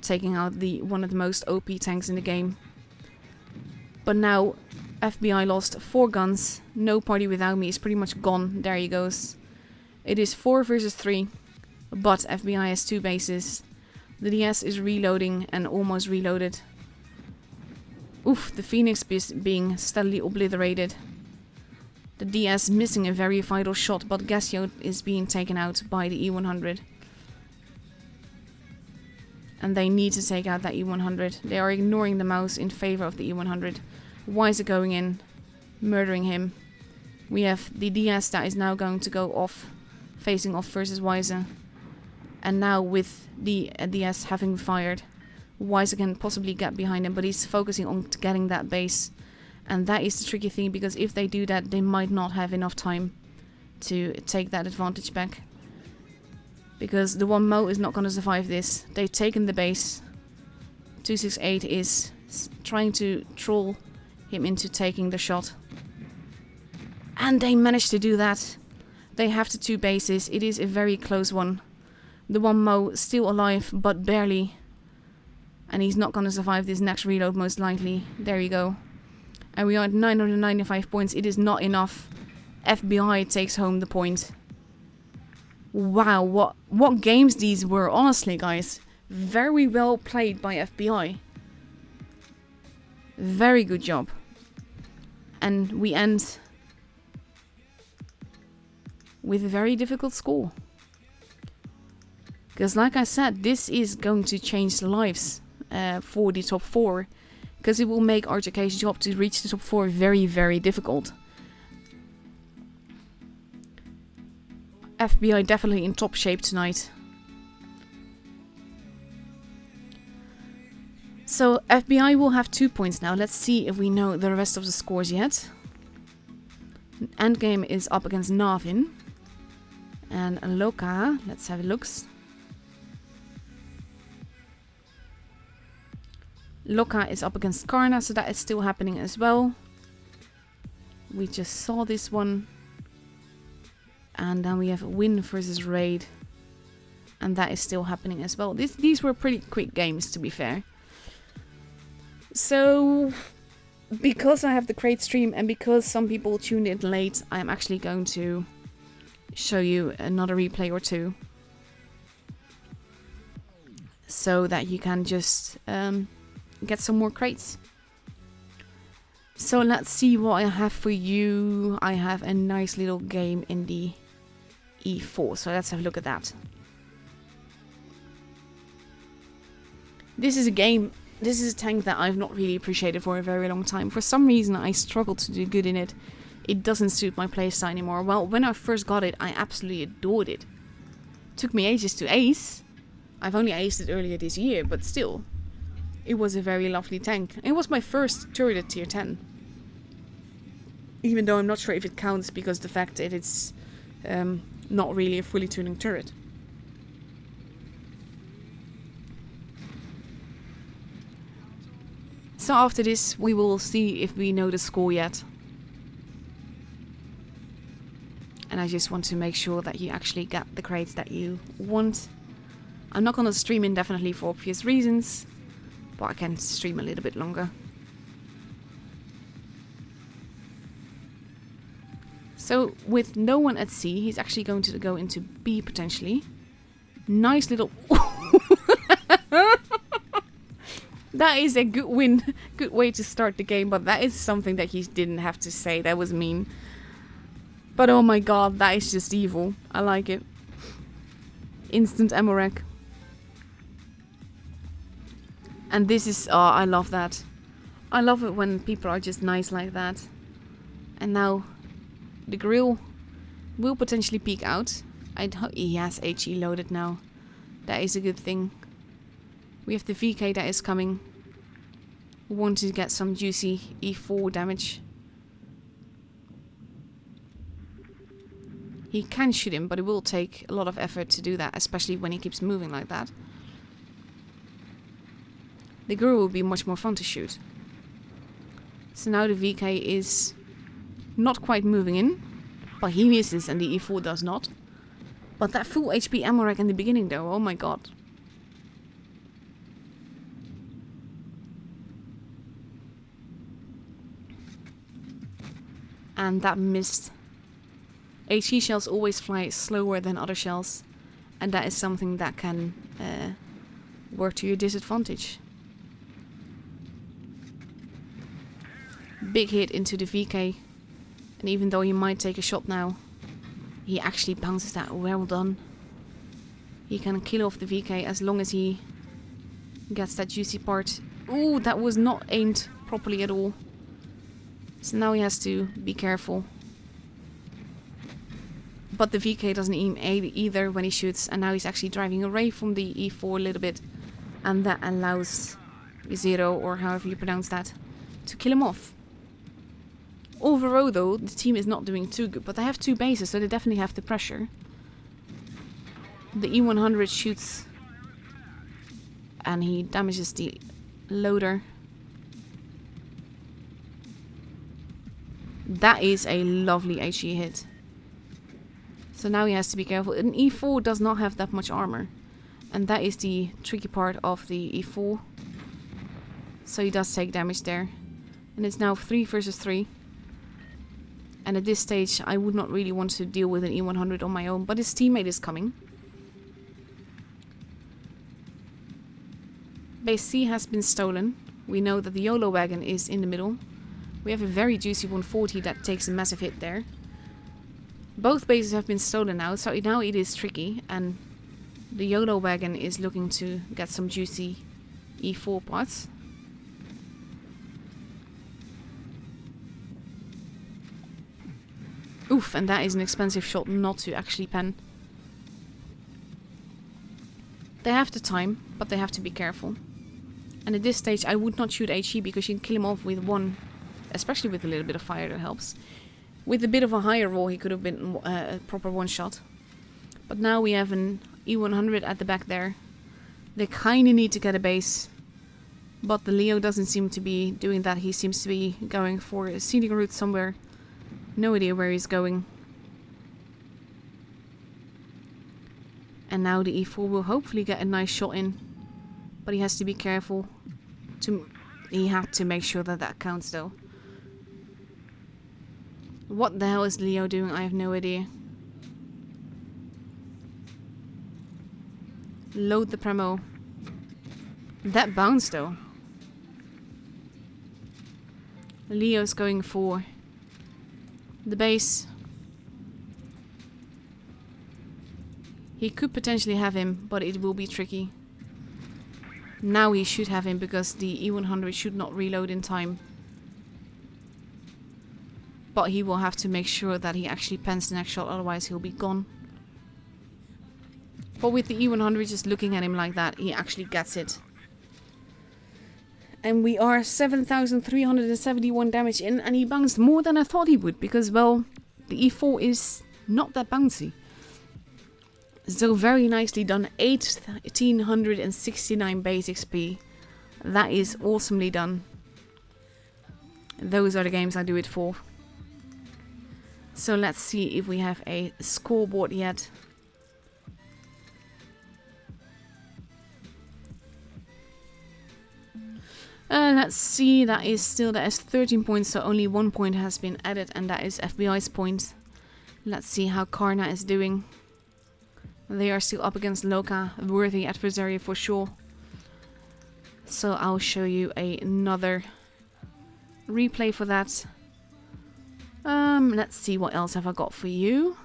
Taking out one of the most OP tanks in the game. But now FBI lost 4 guns. No Party Without Me is pretty much gone. There he goes. It is 4 versus 3. But FBI has 2 bases. The DS is reloading and almost reloaded. Oof, the Phoenix is being steadily obliterated. The DS missing a very vital shot, but Gastio is being taken out by the E100. And they need to take out that E100. They are ignoring the mouse in favor of the E100. Weiser going in, murdering him. We have the DS that is now going to go off, facing off versus Weiser. And now with the DS having fired, Weiser can possibly get behind him, but he's focusing on getting that base. And that is the tricky thing, because if they do that, they might not have enough time to take that advantage back. Because the 1 Mo is not going to survive this. They've taken the base. 268 is trying to troll him into taking the shot. And they managed to do that. They have the 2 bases. It is a very close one. The 1 Mo still alive, but barely. And he's not going to survive this next reload most likely. There you go. And we are at 995 points. It is not enough. FBI takes home the point. Wow, what games these were, honestly, guys. Very well played by FBI. Very good job. And we end with a very difficult score. Because like I said, this is going to change lives for the top 4. Because it will make RTK's job to reach the top 4 very, very difficult. FBI definitely in top shape tonight. So FBI will have 2 points now. Let's see if we know the rest of the scores yet. Endgame is up against Navin. And Loka, let's have a look. Loka is up against Karna, so that is still happening as well. We just saw this one. And then we have Win versus Raid. And that is still happening as well. These were pretty quick games, to be fair. So, because I have the crate stream and because some people tuned in late, I'm actually going to show you another replay or 2. So that you can just get some more crates. So let's see what I have for you. I have a nice little game in the E4, so let's have a look at that. This is a game, this is a tank that I've not really appreciated for a very long time. For some reason I struggle to do good in it. It doesn't suit my playstyle anymore. Well, when I first got it, I absolutely adored it. Took me ages to ace. I've only aced it earlier this year, but still. It was a very lovely tank. It was my first turret at tier 10. Even though I'm not sure if it counts because the fact that it's not really a fully tuning turret. So after this, we will see if we know the score yet. And I just want to make sure that you actually get the crates that you want. I'm not going to stream indefinitely for obvious reasons, but I can stream a little bit longer. So with no one at C, he's actually going to go into B potentially. Nice little... That is a good win, good way to start the game, but that is something that he didn't have to say. That was mean. But oh my god, that is just evil. I like it. Instant ammo rack. And this is... oh, I love that. I love it when people are just nice like that. And now the grill will potentially peek out. He has HE loaded now. That is a good thing. We have the VK that is coming. We want to get some juicy E4 damage. He can shoot him, but it will take a lot of effort to do that, especially when he keeps moving like that. The girl will be much more fun to shoot. So now the VK is not quite moving in, but he misses and the E4 does not. But that full HP ammo rack in the beginning though, oh my god. And that missed. HE shells always fly slower than other shells, and that is something that can work to your disadvantage. Big hit into the VK, and even though he might take a shot now, he actually bounces that. Well done. He can kill off the VK as long as he gets that juicy part. Ooh, that was not aimed properly at all. So now he has to be careful. But the VK doesn't aim either when he shoots, and now he's actually driving away from the E4 a little bit, and that allows Zero, or however you pronounce that, to kill him off. Overall though, the team is not doing too good, but they have two bases, so they definitely have the pressure. The E100 shoots and he damages the loader. That is a lovely HE hit. So now he has to be careful. An E4 does not have that much armor, and that is the tricky part of the E4. So he does take damage there. And it's now 3 versus 3. And at this stage I would not really want to deal with an E100 on my own, but his teammate is coming. Base C has been stolen. We know that the YOLO wagon is in the middle. We have a very juicy 140 that takes a massive hit there. Both bases have been stolen now, so now it is tricky, and the YOLO wagon is looking to get some juicy E4 parts. Oof, and that is an expensive shot not to actually pen. They have the time, but they have to be careful. And at this stage I would not shoot HE because you can kill him off with one, especially with a little bit of fire that helps. With a bit of a higher roll he could have been a proper one shot. But now we have an E100 at the back there. They kinda need to get a base. But the Leo doesn't seem to be doing that. He seems to be going for a scenic route somewhere. No idea where he's going. And now the E4 will hopefully get a nice shot in. But he has to be careful. He had to make sure that that counts though. What the hell is Leo doing? I have no idea. Load the Premo. That bounced though. Leo's going for the base. He could potentially have him, but it will be tricky. Now he should have him because the E100 should not reload in time. But he will have to make sure that he actually pens the next shot, otherwise he'll be gone. But with the E100 just looking at him like that, he actually gets it. And we are 7,371 damage in, and he bounced more than I thought he would, because, well, the E4 is not that bouncy. So very nicely done. 1,869 base XP. That is awesomely done. Those are the games I do it for. So let's see if we have a scoreboard yet. Let's see, that is 13 points, so only 1 point has been added, and that is FBI's point. Let's see how Karna is doing. They are still up against Loka, a worthy adversary for sure. So I'll show you another replay for that. Let's see, what else have I got for you?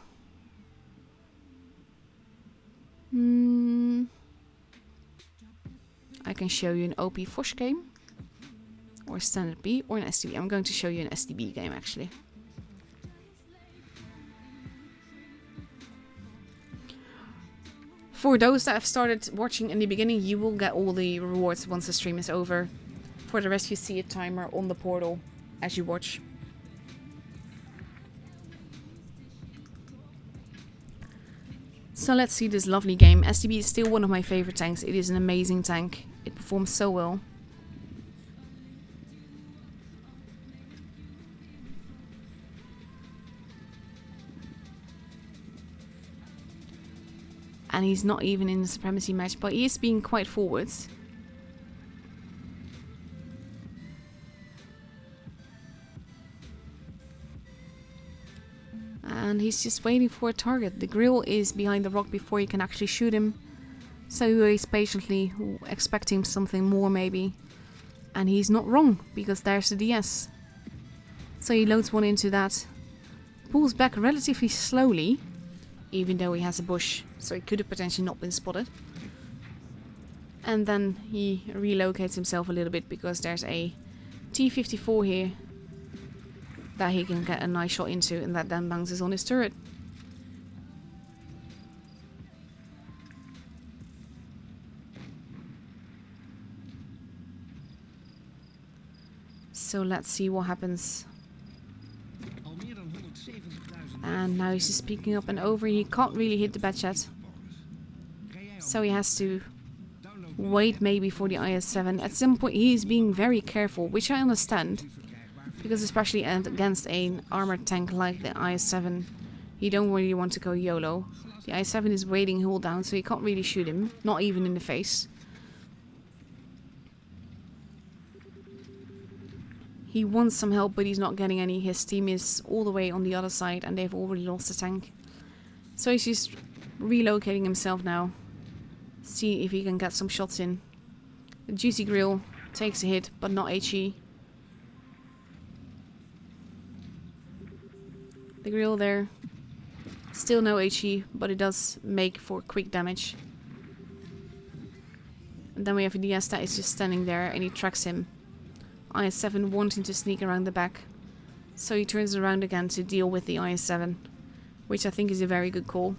I can show you an OP Fosh game. Or standard B, or an STB. I'm going to show you an STB game, actually. For those that have started watching in the beginning, you will get all the rewards once the stream is over. For the rest, you see a timer on the portal as you watch. So let's see this lovely game. STB is still one of my favorite tanks. It is an amazing tank. It performs so well. And he's not even in the supremacy match, but he is being quite forwards. And he's just waiting for a target. The grill is behind the rock before you can actually shoot him. So he's patiently expecting something more maybe. And he's not wrong, because there's the DS. So he loads one into that. Pulls back relatively slowly. Even though he has a bush, so he could have potentially not been spotted. And then he relocates himself a little bit because there's a T-54 here that he can get a nice shot into, and that then bounces on his turret. So let's see what happens. And now he's just peeking up and over. He can't really hit the bat yet. So he has to wait maybe for the IS-7. At some point he's being very careful, which I understand. Because especially against an armored tank like the IS-7, you don't really want to go YOLO. The IS-7 is waiting hold down, so you can't really shoot him. Not even in the face. He wants some help, but he's not getting any. His team is all the way on the other side, and they've already lost the tank. So he's just relocating himself now. See if he can get some shots in. The Juicy Grill takes a hit, but not HE. The Grill there. Still no HE, but it does make for quick damage. And then we have a DS that is just standing there, and he tracks him. IS-7 wanting to sneak around the back. So he turns around again to deal with the IS-7. Which I think is a very good call.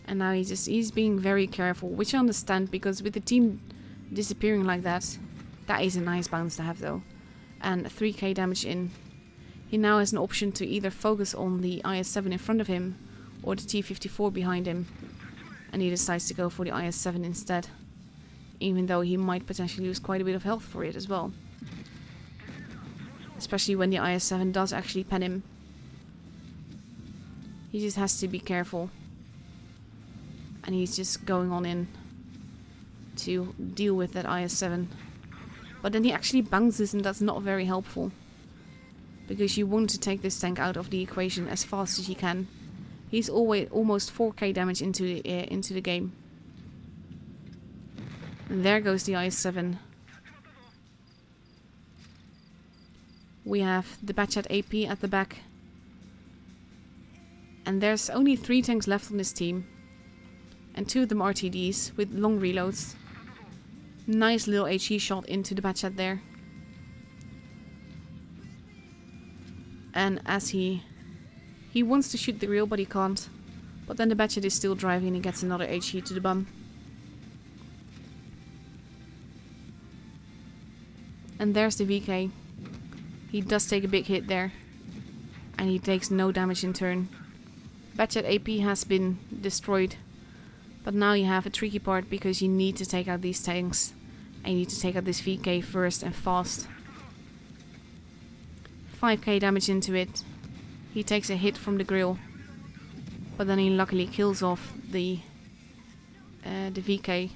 And now he's being very careful. Which I understand, because with the team disappearing like that, that is a nice bounce to have though. And 3k damage in. He now has an option to either focus on the IS-7 in front of him, or the T-54 behind him. And he decides to go for the IS-7 instead. Even though he might potentially lose quite a bit of health for it as well. Especially when the IS-7 does actually pen him. He just has to be careful. And he's just going on in to deal with that IS-7. But then he actually bounces, and that's not very helpful. Because you want to take this tank out of the equation as fast as you can. He's almost 4k damage into the game. And there goes the IS-7. We have the Batchat AP at the back. And there's only 3 tanks left on this team. And 2 of them RTDs with long reloads. Nice little HE shot into the batchat there. And as he wants to shoot the grill, but he can't. But then the batchat is still driving and he gets another HE to the bum. And there's the VK. He does take a big hit there. And he takes no damage in turn. Batchat AP has been destroyed. But now you have a tricky part because you need to take out these tanks. And you need to take out this VK first and fast. 5k damage into it. He takes a hit from the grill. But then he luckily kills off the VK.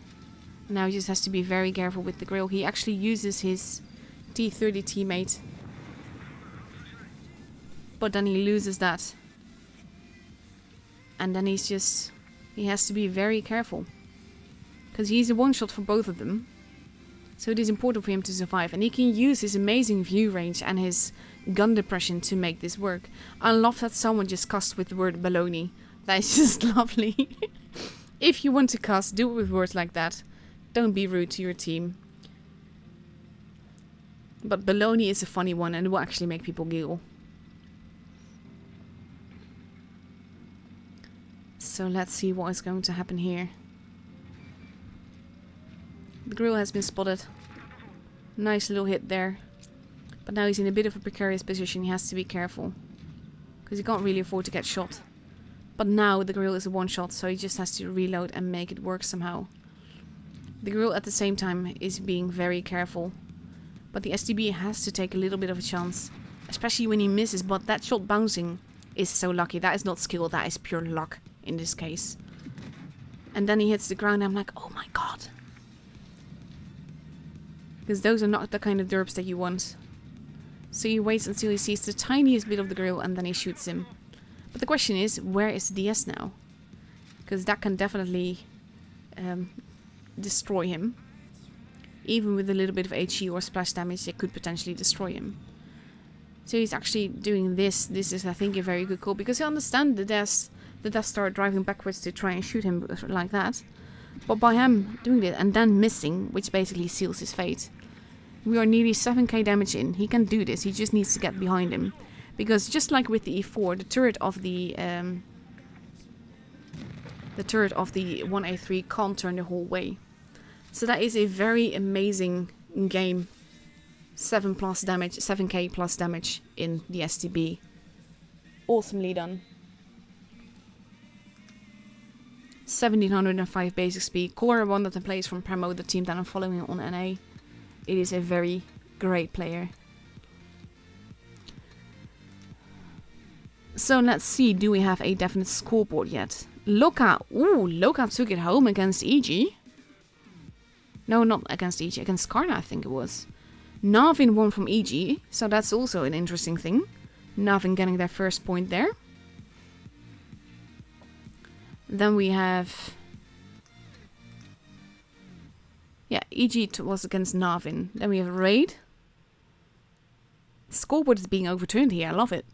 Now he just has to be very careful with the grill. He actually uses his T30 teammate. But then he loses that. And then he has to be very careful. Because he's a one-shot for both of them. So it is important for him to survive. And he can use his amazing view range and his gun depression to make this work. I love that someone just cussed with the word baloney. That is just lovely. If you want to cuss, do it with words like that. Don't be rude to your team. But baloney is a funny one and it will actually make people giggle. So let's see what is going to happen here. The grill has been spotted. Nice little hit there. But now he's in a bit of a precarious position. He has to be careful. Because he can't really afford to get shot. But now the grill is a one-shot, so he just has to reload and make it work somehow. The grill at the same time is being very careful. But the STB has to take a little bit of a chance. Especially when he misses, but that shot bouncing is so lucky. That is not skill, that is pure luck in this case. And then he hits the ground and I'm like, oh my god. Because those are not the kind of derps that you want. So he waits until he sees the tiniest bit of the grill and then he shoots him. But the question is, where is the DS now? Because that can definitely destroy him. Even with a little bit of HE or splash damage, it could potentially destroy him. So he's actually doing this. This is, I think, a very good call. Because he understands the Death Star driving backwards to try and shoot him like that. But by him doing it and then missing, which basically seals his fate. We are nearly 7k damage in. He can do this. He just needs to get behind him. Because just like with the E4, the turret of the 1A3 can't turn the whole way. So that is a very amazing game. 7k plus damage in the STB. Awesomely done. 1705 basic speed. Core one that plays from Premo, the team that I'm following on NA. It is a very great player. So let's see, do we have a definite scoreboard yet? Loka took it home against EG. No, not against EG, against Karna I think it was. Navin won from EG, so that's also an interesting thing. Navin getting their first point there. Then we have... yeah, EG was against Navin. Then we have Raid. Scoreboard is being overturned here, I love it.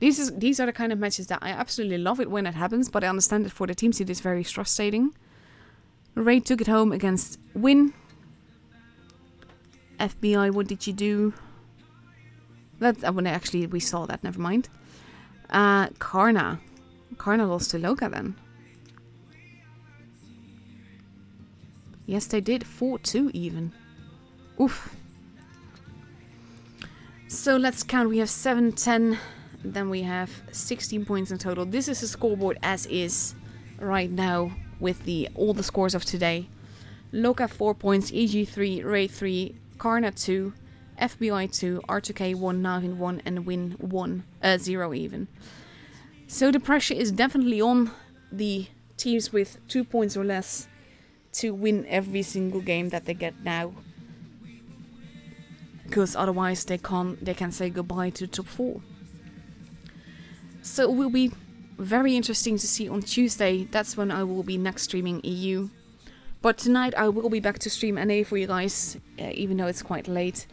These are the kind of matches that I absolutely love it when it happens, but I understand that for the teams it is very frustrating. Raid took it home against Win. FBI, what did you do? That when actually we saw that, never mind. Karna. Karna lost to Loka then. Yes, they did. 4-2 even. Oof. So let's count. We have 7, 10. Then we have 16 points in total. This is the scoreboard as is right now with all the scores of today. Loka 4 points, EG 3, Raid 3, Karna 2, FBI 2, R2K 1, Navin 1, and Win 1, 0 even. So the pressure is definitely on the teams with 2 points or less to win every single game that they get now. Because otherwise they can say goodbye to top 4. So it will be very interesting to see on Tuesday. That's when I will be next streaming EU. But tonight I will be back to stream NA for you guys, even though it's quite late.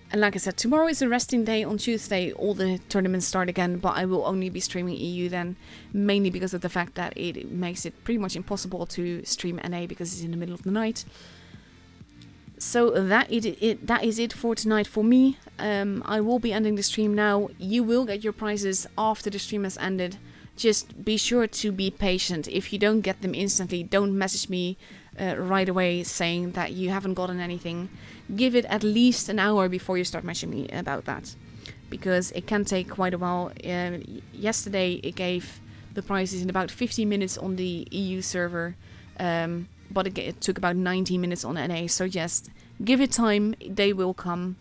And like I said, tomorrow is a resting day. On Tuesday, all the tournaments start again, but I will only be streaming EU then, mainly because of the fact that it makes it pretty much impossible to stream NA because it's in the middle of the night. So that is it for tonight for me. I will be ending the stream now. You will get your prizes after the stream has ended. Just be sure to be patient. If you don't get them instantly, don't message me right away saying that you haven't gotten anything. Give it at least an hour before you start messaging me about that, because it can take quite a while. Yesterday it gave the prizes in about 15 minutes on the EU server, but it took about 90 minutes on NA. So just give it time, they will come,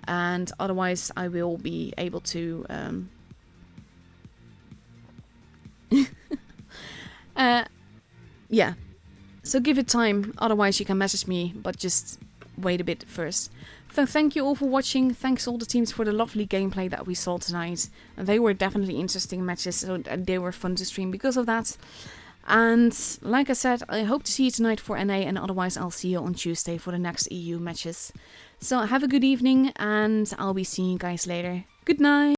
and otherwise I will be able to yeah, so give it time, otherwise you can message me, but just wait a bit first. So thank you all for watching. Thanks all the teams for the lovely gameplay that we saw tonight. They were definitely interesting matches, so they were fun to stream because of that. And like I said, I hope to see you tonight for NA, and otherwise I'll see you on Tuesday for the next EU matches. So have a good evening, and I'll be seeing you guys later. Good night!